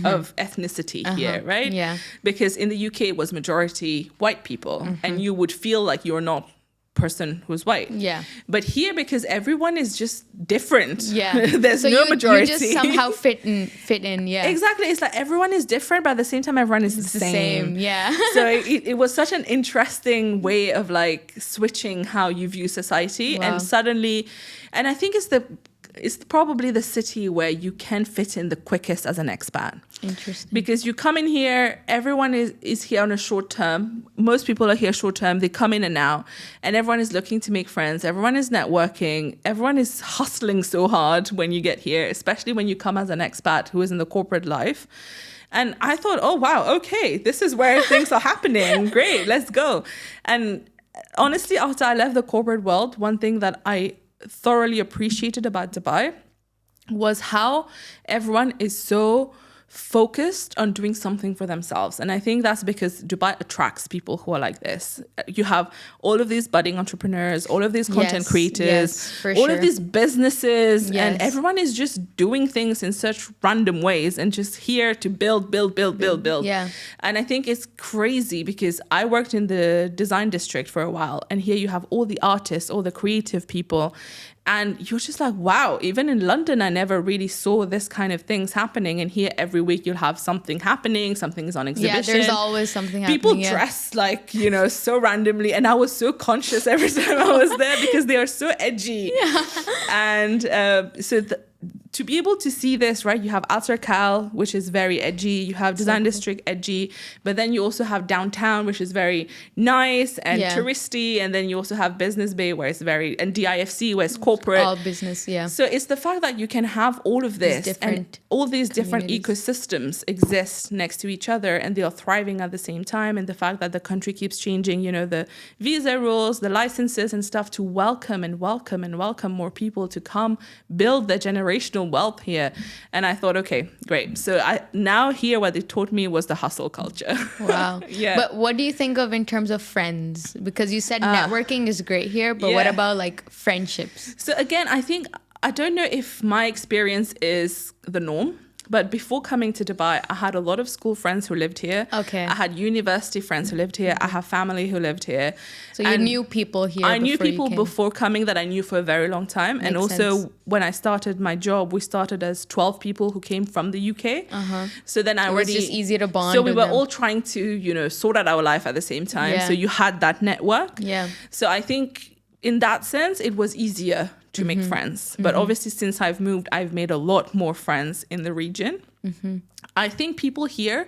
S2: of ethnicity here, right?
S1: Yeah.
S2: Because in the UK, it was majority white people. And you would feel like you're not person who's white.
S1: Yeah.
S2: But here, because everyone is just different.
S1: Yeah.
S2: There's no majority.
S1: You just somehow fit in. Yeah.
S2: Exactly. It's like everyone is different, but at the same time, everyone is the same.
S1: Yeah.
S2: So it was such an interesting way of like switching how you view society. Wow. And suddenly, and I think it's probably the city where you can fit in the quickest as an expat.
S1: Interesting.
S2: Because you come in here, everyone is here on a short term. Most people are here short term. They come in and out, and everyone is looking to make friends. Everyone is networking. Everyone is hustling so hard when you get here, especially when you come as an expat who is in the corporate life. And I thought, oh, wow, okay, this is where things are happening. Great, let's go. And honestly, after I left the corporate world, one thing that I thoroughly appreciated about Dubai was how everyone is so focused on doing something for themselves. And I think that's because Dubai attracts people who are like this. You have all of these budding entrepreneurs, all of these content creators, all of these businesses, and everyone is just doing things in such random ways and just here to build.
S1: Yeah.
S2: And I think it's crazy because I worked in the design district for a while, and here you have all the artists, all the creative people. And you're just like, wow, even in London, I never really saw this kind of things happening. And here every week you'll have something happening, something is on exhibition.
S1: Yeah, there's always something happening.
S2: People dress like, you know, so randomly. And I was so conscious every time I was there because they are so edgy.
S1: Yeah.
S2: And to be able to see this, right, you have Alter Cal, which is very edgy. You have Design District, edgy. But then you also have downtown, which is very nice and touristy. And then you also have Business Bay, where it's very, and DIFC, where it's corporate.
S1: All business, yeah.
S2: So it's the fact that you can have all of this and all these different ecosystems exist next to each other and they are thriving at the same time. And the fact that the country keeps changing, you know, the visa rules, the licenses and stuff to welcome more people to come build the generational wealth here. And I thought, okay, great. So now here what they taught me was the hustle culture.
S1: Wow.
S2: Yeah.
S1: But what do you think of in terms of friends? Because you said networking is great here, but what about like friendships?
S2: So again, I don't know if my experience is the norm. But before coming to Dubai, I had a lot of school friends who lived here.
S1: Okay.
S2: I had university friends who lived here. I have family who lived here.
S1: So you knew people here.
S2: I knew people before coming that I knew for a very long time.
S1: Makes
S2: and also
S1: sense.
S2: when I started my job, we started as 12 people who came from the UK. So then
S1: it was just easy to bond.
S2: So we were
S1: with them.
S2: all trying to, you know, sort out our life at the same time.
S1: Yeah.
S2: So you had that network.
S1: Yeah.
S2: So I think in that sense, it was easier to make friends. But obviously, since I've moved, I've made a lot more friends in the region. I think people here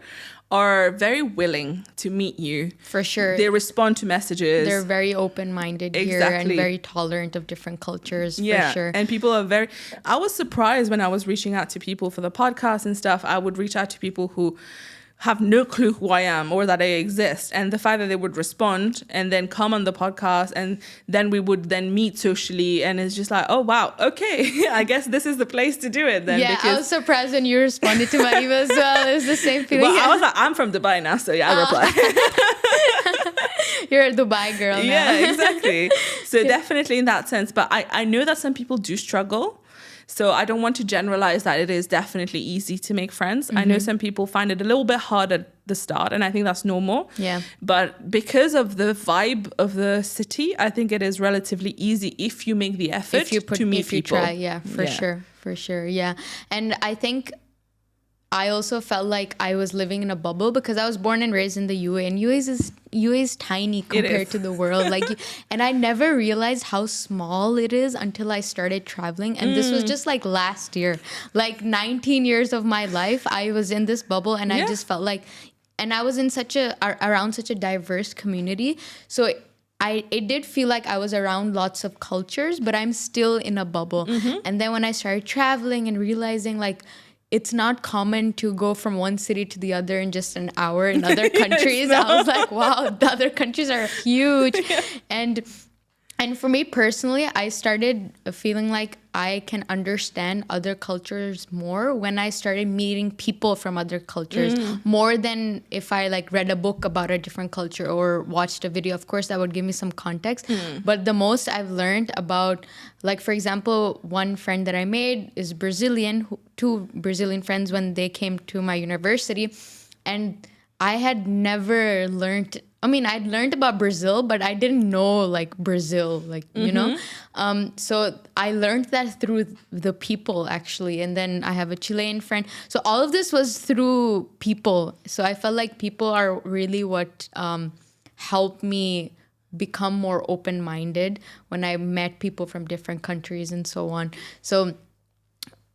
S2: are very willing to meet you.
S1: For sure.
S2: They respond to messages.
S1: They're very open-minded here and very tolerant of different cultures, for sure.
S2: And people are I was surprised when I was reaching out to people for the podcast and stuff. I would reach out to people who have no clue who I am or that I exist. And the fact that they would respond and then come on the podcast and then we would then meet socially and it's just like, oh, wow, okay. I guess this is the place to do it then.
S1: Yeah, I was surprised when you responded to my email as well. It was the same feeling.
S2: Well, I was like, I'm from Dubai now, so yeah, I reply.
S1: You're a Dubai girl now.
S2: Yeah, exactly. So definitely in that sense. But I know that some people do struggle. So I don't want to generalize that it is definitely easy to make friends. I know some people find it a little bit hard at the start, and I think that's normal.
S1: Yeah.
S2: But because of the vibe of the city, I think it is relatively easy if you make the effort to meet people.
S1: For sure. Yeah. And I think I also felt like I was living in a bubble because I was born and raised in the UAE, and UAE is tiny compared to the world. And I never realized how small it is until I started traveling. And this was just like last year, like 19 years of my life, I was in this bubble, and I just felt like, and I was in around such a diverse community. So it did feel like I was around lots of cultures, but I'm still in a bubble. And then when I started traveling and realizing like, it's not common to go from one city to the other in just an hour in other countries. I was like, wow, the other countries are huge. And for me personally, I started feeling like I can understand other cultures more when I started meeting people from other cultures, more than if I like read a book about a different culture or watched a video. Of course, that would give me some context. But the most I've learned about, like, for example, one friend that I made is Brazilian, two Brazilian friends when they came to my university. And I had never learned, I'd learned about Brazil, but I didn't know like Brazil, like, you know? So I learned that through the people actually. And then I have a Chilean friend. So all of this was through people. So I felt like people are really what helped me become more open-minded when I met people from different countries and so on. So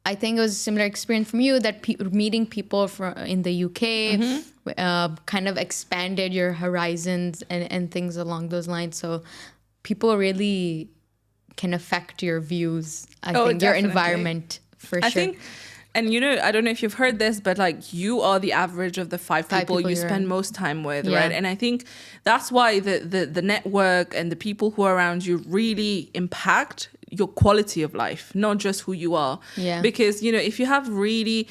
S1: I think it was a similar experience from you that meeting people in the UK kind of expanded your horizons and things along those lines. So people really can affect your views, I think,
S2: definitely.
S1: your environment, for sure.
S2: I think, and you know, I don't know if you've heard this, but like you are the average of the five people you spend most time with, right? And I think that's why the network and the people who are around you really impact your quality of life, not just who you are.
S1: Yeah.
S2: Because, you know, if you have really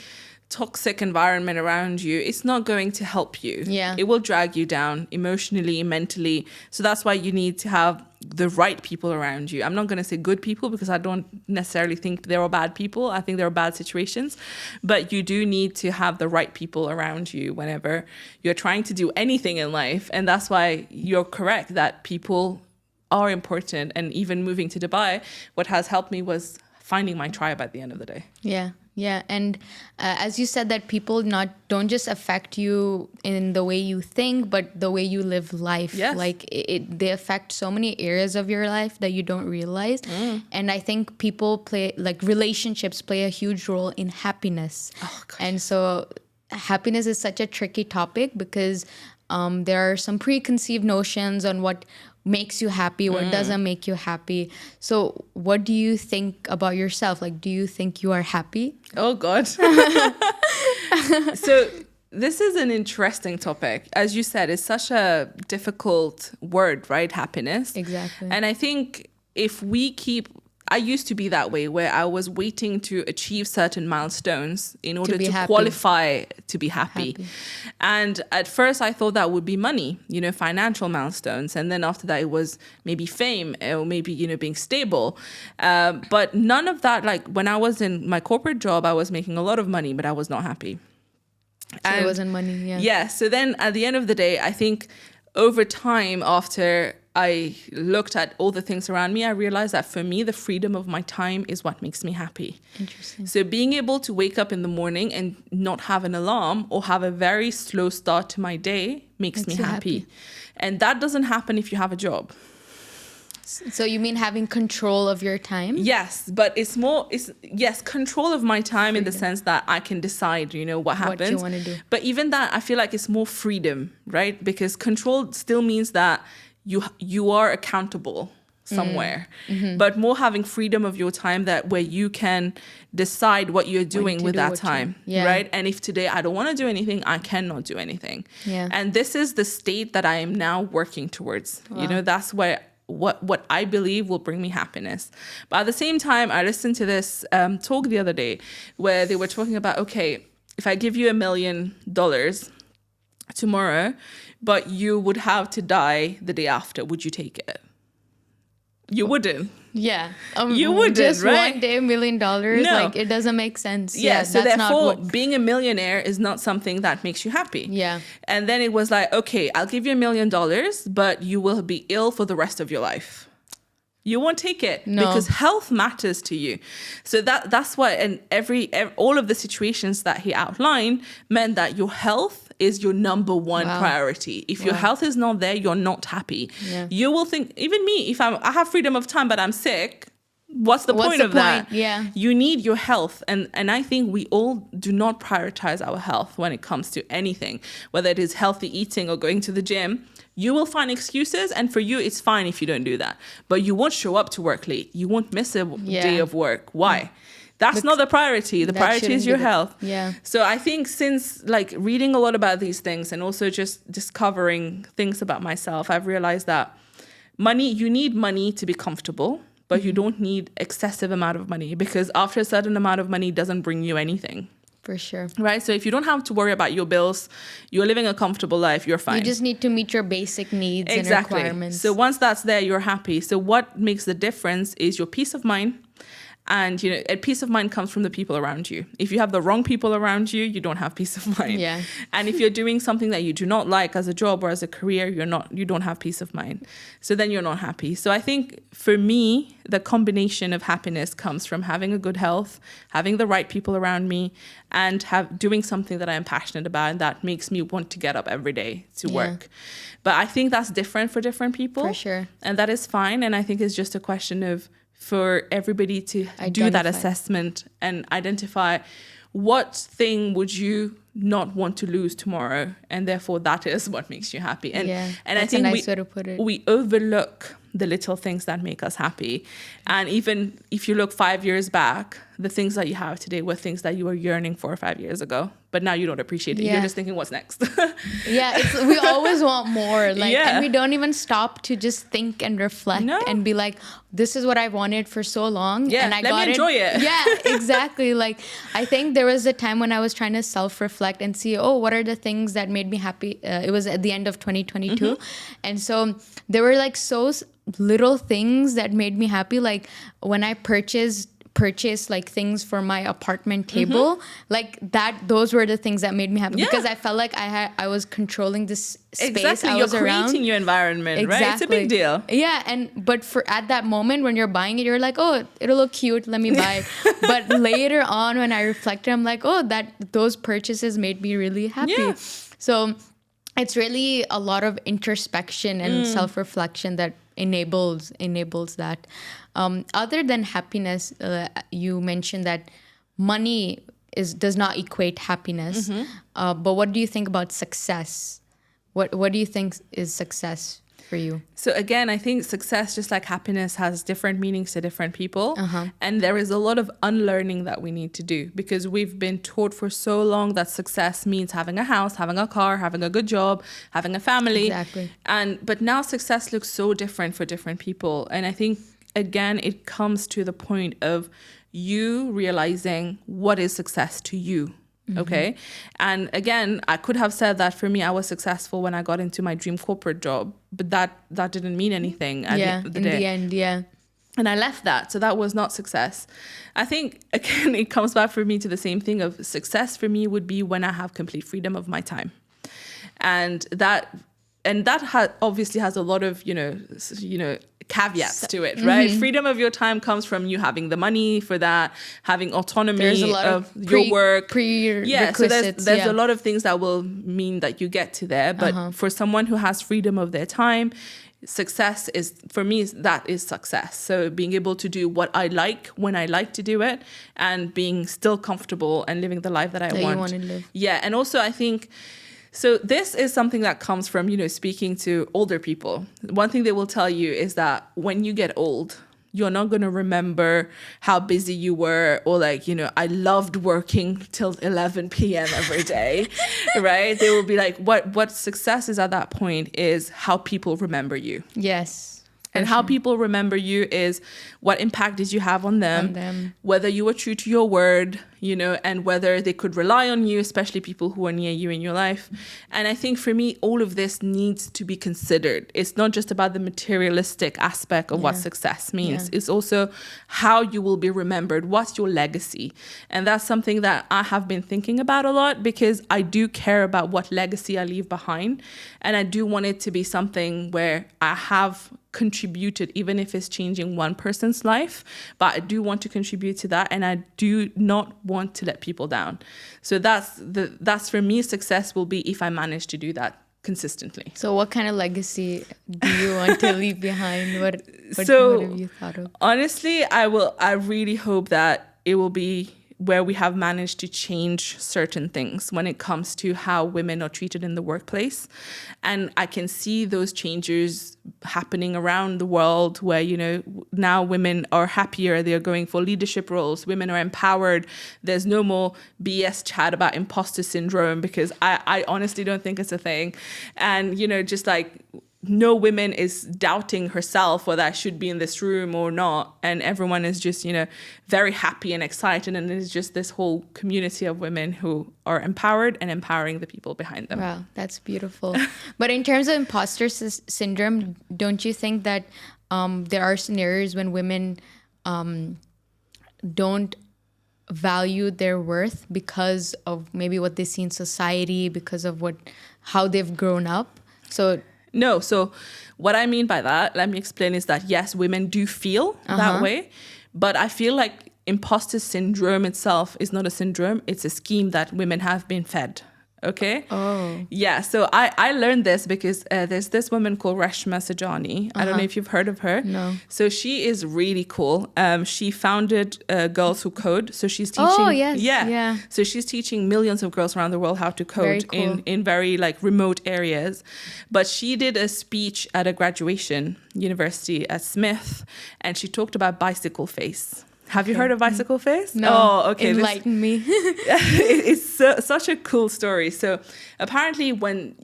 S2: toxic environment around you, it's not going to help you.
S1: Yeah.
S2: It will drag you down emotionally, mentally. So that's why you need to have the right people around you. I'm not going to say good people because I don't necessarily think there are bad people. I think there are bad situations. But you do need to have the right people around you whenever you're trying to do anything in life. And that's why you're correct that people are important. And even moving to Dubai, what has helped me was finding my tribe at the end of the day.
S1: Yeah. Yeah. And as you said, that people don't just affect you in the way you think, but the way you live life.
S2: Yes.
S1: Like they affect so many areas of your life that you don't realize. And I think relationships play a huge role in happiness.
S2: Oh, gosh.
S1: And so happiness is such a tricky topic because there are some preconceived notions on what makes you happy, what doesn't make you happy. So what do you think about yourself? Like, do you think you are happy?
S2: Oh, God. So this is an interesting topic. As you said, it's such a difficult word, right? Happiness.
S1: Exactly.
S2: And I think if we keep... I used to be that way where I was waiting to achieve certain milestones in order to qualify to be happy. And at first I thought that would be money, financial milestones. And then after that it was maybe fame or maybe, being stable. But none of that, like when I was in my corporate job, I was making a lot of money, but I was not happy.
S1: So it wasn't money, yeah.
S2: Yeah. So then at the end of the day, I think over time after I looked at all the things around me, I realized that for me, the freedom of my time is what makes me happy.
S1: Interesting.
S2: So being able to wake up in the morning and not have an alarm or have a very slow start to my day makes me happy. And that doesn't happen if you have a job.
S1: So you mean having control of your time?
S2: Yes, but it's control of my time in the sense that I can decide, what happens.
S1: What you want to do.
S2: But even that, I feel like it's more freedom, right? Because control still means that you are accountable somewhere, but more having freedom of your time where you can decide what you're doing with that time, right? And if today I don't want to do anything, I cannot do anything.
S1: Yeah.
S2: And this is the state that I am now working towards. Wow. That's where what I believe will bring me happiness. But at the same time, I listened to this talk the other day where they were talking about, okay, if I give you $1 million tomorrow, but you would have to die the day after, would you take it? You wouldn't.
S1: Yeah.
S2: You wouldn't,
S1: just
S2: right?
S1: one day, $1 million.
S2: No.
S1: Like, it doesn't make sense.
S2: Yeah, so
S1: that's
S2: therefore, being a millionaire is not something that makes you happy.
S1: Yeah.
S2: And then it was like, okay, I'll give you $1 million, but you will be ill for the rest of your life. You won't take it because health matters to you. So that's why, and all of the situations that he outlined meant that your health is your number one priority. If your health is not there, you're not happy. Yeah. You will think, even me, if I have freedom of time, but I'm sick, what's the point of that?
S1: Yeah.
S2: You need your health. And I think we all do not prioritize our health when it comes to anything, whether it is healthy eating or going to the gym. You will find excuses, and for you, it's fine if you don't do that. But you won't show up to work late. You won't miss a day of work. Why? That's not the priority. The priority is your health.
S1: Yeah.
S2: So I think since reading a lot about these things and also just discovering things about myself, I've realized that you need money to be comfortable, but you don't need excessive amount of money, because after a certain amount of money doesn't bring you anything.
S1: For sure.
S2: Right? So if you don't have to worry about your bills, you're living a comfortable life, you're fine.
S1: You just need to meet your basic needs and requirements.
S2: So once that's there, you're happy. So what makes the difference is your peace of mind. And, a peace of mind comes from the people around you. If you have the wrong people around you, you don't have peace of mind.
S1: Yeah.
S2: And if you're doing something that you do not like as a job or as a career, you don't have peace of mind. So then you're not happy. So I think for me, the combination of happiness comes from having a good health, having the right people around me, and doing something that I am passionate about and that makes me want to get up every day to work. But I think that's different for different people.
S1: For sure.
S2: And that is fine. And I think it's just a question of for everybody to do that assessment and identify what thing would you not want to lose tomorrow, and therefore that is what makes you happy. And I think
S1: a nice way to put it.
S2: We overlook the little things that make us happy. And even if you look 5 years back, the things that you have today were things that you were yearning for 5 years ago, but now you don't appreciate it.
S1: Yeah.
S2: You're just thinking, what's next?
S1: Yeah, we always want more. Like,
S2: Yeah.
S1: and we don't even stop to just think and reflect
S2: No.
S1: and be like, this is what I wanted for so long.
S2: Yeah,
S1: and I
S2: let
S1: got
S2: me enjoy it.
S1: Yeah, exactly. Like, I think there was a time when I was trying to self-reflect and see, oh, what are the things that made me happy? It was at the end of 2022. And so there were like little things that made me happy. Like when I purchased like things for my apartment table, like that, those were the things that made me happy, because I felt like I was controlling this space.
S2: Exactly,
S1: I was
S2: you're
S1: around.
S2: creating your environment, right? It's a big deal.
S1: Yeah, but for at that moment when you're buying it, you're like, oh, it'll look cute, let me buy it. But later on, when I reflected, I'm like, oh, those purchases made me really happy.
S2: Yeah.
S1: So it's really a lot of introspection and self-reflection that enables that. Other than happiness, you mentioned that money does not equate happiness. But what do you think about success? What do you think is success for you?
S2: So again, I think success, just like happiness, has different meanings to different people. And there is a lot of unlearning that we need to do, because we've been taught for so long that success means having a house, having a car, having a good job, having a family.
S1: Exactly.
S2: But now success looks so different for different people. And I think, again, it comes to the point of you realizing what is success to you. Okay. And again, I could have said that for me, I was successful when I got into my dream corporate job, but that didn't mean anything at the end of the day.
S1: The end, yeah.
S2: And I left that. So that was not success. I think, again, it comes back for me to the same thing of success for me would be when I have complete freedom of my time. And that obviously has a lot of, caveats to it, right? Freedom of your time comes from you having the money for that, having autonomy
S1: There's a lot of
S2: your work. So there's a lot of things that will mean that you get to there. But for someone who has freedom of their time, success is, for me, that is success. So being able to do what I like when I like to do it, and being still comfortable and living the life that I want.
S1: You want to live.
S2: Yeah. And also I think, so this is something that comes from, speaking to older people. One thing they will tell you is that when you get old, you're not going to remember how busy you were, or I loved working till 11 p.m. every day, right? They will be like, what success is at that point is how people remember you.
S1: Yes.
S2: And how people remember you is what impact did you have on them, whether you were true to your word, and whether they could rely on you, especially people who are near you in your life. And I think for me, all of this needs to be considered. It's not just about the materialistic aspect of what success means. Yeah. It's also how you will be remembered. What's your legacy? And that's something that I have been thinking about a lot, because I do care about what legacy I leave behind. And I do want it to be something where I have contributed, even if it's changing one person's life, but I do want to contribute to that, and I do not want to let people down. So that's for me, success will be if I manage to do that consistently.
S1: So what kind of legacy do you want to leave behind? What have you thought of?
S2: Honestly, I really hope that it will be where we have managed to change certain things when it comes to how women are treated in the workplace. And I can see those changes happening around the world where, now women are happier. They're going for leadership roles. Women are empowered. There's no more BS chat about imposter syndrome, because I honestly don't think it's a thing. And, just like, no woman is doubting herself whether I should be in this room or not. And everyone is just, very happy and excited. And it's just this whole community of women who are empowered and empowering the people behind them.
S1: Wow, that's beautiful. But in terms of imposter syndrome, don't you think that there are scenarios when women don't value their worth because of maybe what they see in society, because of how they've grown up?
S2: No. So what I mean by that, let me explain, is that yes, women do feel that way, but I feel like imposter syndrome itself is not a syndrome. It's a scheme that women have been fed. Okay.
S1: Oh.
S2: Yeah. So I learned this because there's this woman called Reshma Sajani. I don't know if you've heard of her.
S1: No.
S2: So she is really cool. She founded Girls Who Code. So she's teaching.
S1: Oh, yes.
S2: Yeah.
S1: Yeah.
S2: So she's teaching millions of girls around the world how to
S1: Very
S2: code
S1: cool.
S2: in very like remote areas. But she did a speech at a graduation university at Smith, and she talked about bicycle face. Have you heard of bicycle face?
S1: No.
S2: Oh, okay.
S1: Enlighten me.
S2: It's such a cool story. So apparently when,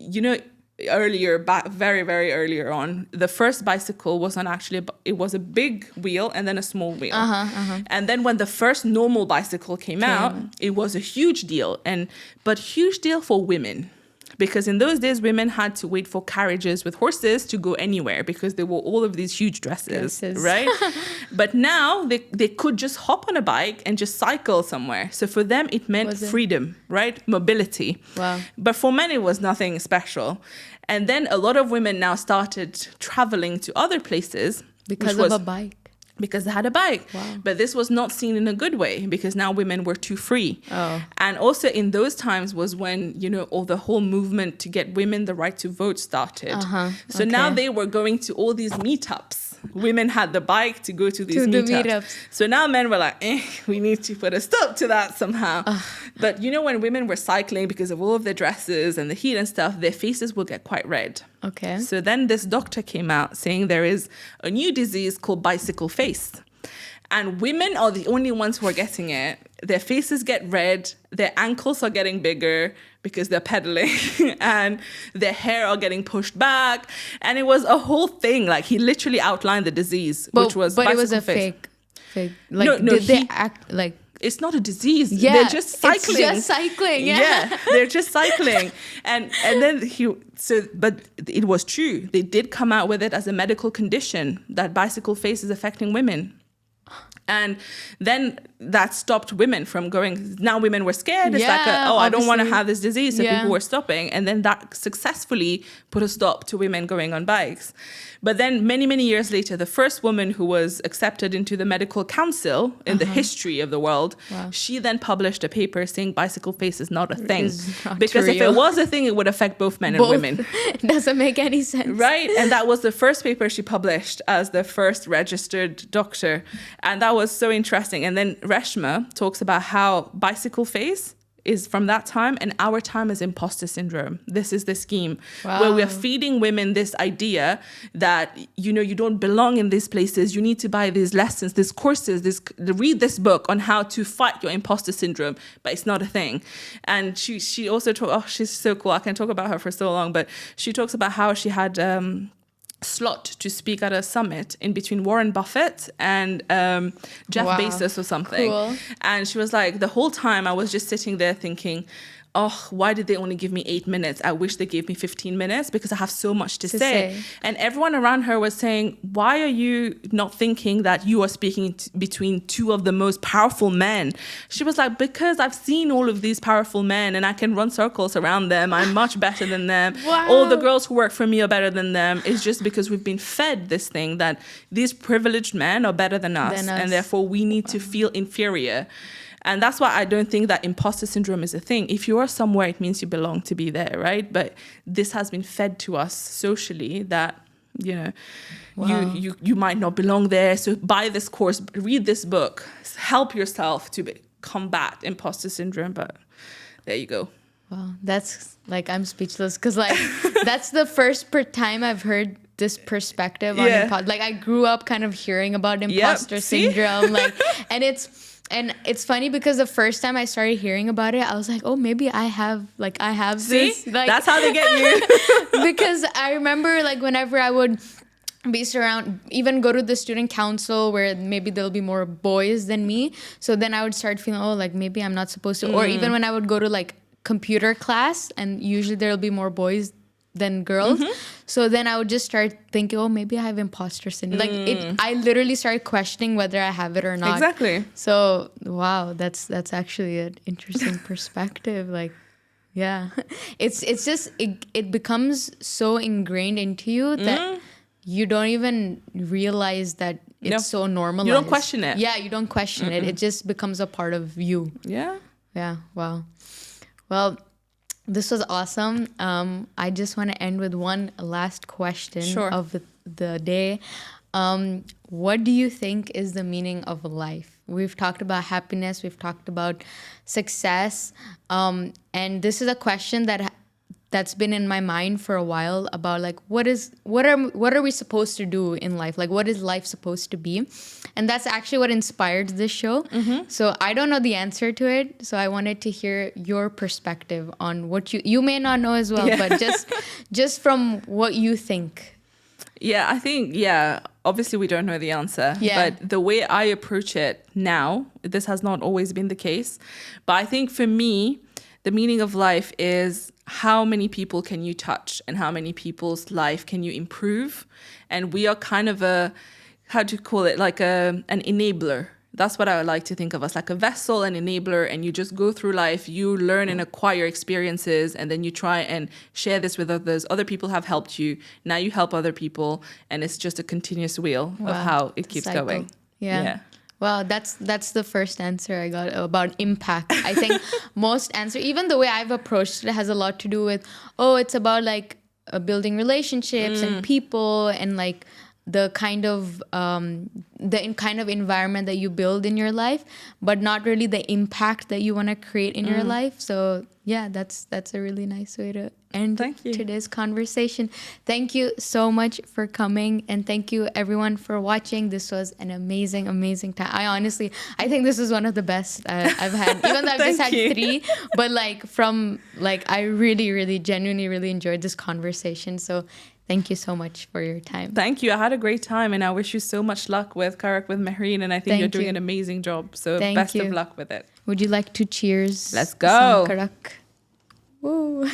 S2: earlier, back very, very earlier on, the first bicycle was on actually, it was a big wheel and then a small wheel. And then when the first normal bicycle came out, it was a huge deal. But huge deal for women. Because in those days, women had to wait for carriages with horses to go anywhere because there were all of these huge dresses. Right? But now they could just hop on a bike and just cycle somewhere. So for them, it meant freedom, right? Mobility.
S1: Wow.
S2: But for men, it was nothing special. And then a lot of women now started traveling to other places.
S1: Because of a bike.
S2: Because they had a bike.
S1: Wow.
S2: But this was not seen in a good way because now women were too free.
S1: Oh.
S2: And also in those times was when, all the whole movement to get women the right to vote started. So now they were going to all these meetups. Women had the bike to go to these meetups. So now men were like, we need to put a stop to that somehow. But when women were cycling because of all of their dresses and the heat and stuff, their faces will get quite red.
S1: Okay.
S2: So then this doctor came out saying there is a new disease called bicycle face. And women are the only ones who are getting it. Their faces get red, their ankles are getting bigger because they're pedaling, and their hair are getting pushed back. And it was a whole thing. Like he literally outlined the disease, which was
S1: But it was a
S2: face.
S1: fake. Like, did they act like...
S2: It's not a disease.
S1: Yeah,
S2: they're just cycling.
S1: It's just cycling. Yeah,
S2: they're just cycling. And then but it was true. They did come out with it as a medical condition that bicycle face is affecting women. And then that stopped women from going. Now women were scared. It's I don't want to have this disease. So people were stopping. And then that successfully put a stop to women going on bikes. But then many, many years later, the first woman who was accepted into the medical council in the history of the world, she then published a paper saying bicycle face is not a thing. Because if it was a thing, it would affect both men and women.
S1: It doesn't make any sense.
S2: Right? And that was the first paper she published as the first registered doctor. And that was so interesting. And then Reshma talks about how bicycle face is from that time, and our time is imposter syndrome. This is the scheme where we are feeding women this idea that, you don't belong in these places. You need to buy these lessons, these courses, read this book on how to fight your imposter syndrome, but it's not a thing. And she also she's so cool. I can talk about her for so long, but she talks about how she had slot to speak at a summit in between Warren Buffett and Jeff Bezos or something. Cool. And she was like, the whole time I was just sitting there thinking, why did they only give me 8 minutes? I wish they gave me 15 minutes because I have so much to say. And everyone around her was saying, why are you not thinking that you are speaking between two of the most powerful men? She was like, because I've seen all of these powerful men and I can run circles around them. I'm much better than them. All the girls who work for me are better than them. It's just because we've been fed this thing that these privileged men are better than us. And therefore we need to feel inferior. And that's why I don't think that imposter syndrome is a thing. If you are somewhere, it means you belong to be there, right? But this has been fed to us socially that, you might not belong there. So buy this course, read this book, help yourself to combat imposter syndrome. But there you go.
S1: Wow, that's I'm speechless because that's the first time I've heard this perspective on imposter. I grew up kind of hearing about imposter syndrome, and it's funny because the first time I started hearing about it, I was like, oh, maybe I have this.
S2: That's how they get you.
S1: Because I remember whenever I would be even go to the student council where maybe there'll be more boys than me. So then I would start feeling, maybe I'm not supposed to. Or even when I would go to computer class and usually there'll be more boys than girls. So then I would just start thinking, oh, maybe I have imposter syndrome. I literally started questioning whether I have it or not.
S2: Exactly.
S1: So, wow, that's actually an interesting perspective. It's just, it becomes so ingrained into you that you don't even realize that it's so normalized.
S2: You don't question it.
S1: Yeah, you don't question it. It just becomes a part of you.
S2: Yeah.
S1: Yeah, wow. Well, This was awesome. I just want to end with one last question
S2: Sure.
S1: of the day. What do you think is the meaning of life? We've talked about happiness. We've talked about success. And this is a question that's been in my mind for a while about like what are we supposed to do in life? Like what is life supposed to be? And that's actually what inspired this show. So I don't know the answer to it. So I wanted to hear your perspective on what you may not know as well, but just from what you think.
S2: Yeah, I think, obviously we don't know the answer.
S1: Yeah.
S2: But the way I approach it now, this has not always been the case. But I think for me, the meaning of life is how many people can you touch and how many people's life can you improve? And we are kind of how do you call it? Like an enabler. That's what I would like to think of us, like a vessel, an enabler, and you just go through life, you learn and acquire experiences, and then you try and share this with others. Other people have helped you. Now you help other people, and it's just a continuous wheel of how it keeps
S1: Cycle.
S2: going.
S1: Yeah. Well, that's the first answer I got about impact. I think most answer, even the way I've approached it, has a lot to do with, it's about like building relationships and people and like the kind of environment that you build in your life, but not really the impact that you want to create in your life. So yeah, that's a really nice way to end today's conversation. Thank you so much for coming, and thank you everyone for watching. This was an amazing time. I think this is one of the best I've had, even though I've just had 3, but I really genuinely really enjoyed this conversation. So thank you so much for your time.
S2: Thank you. I had a great time, and I wish you so much luck with Karak, with Mahreen, and I think you're doing an amazing job. So best of luck with it.
S1: Would you like to cheers?
S2: Let's go.
S1: Some Karak. Woo.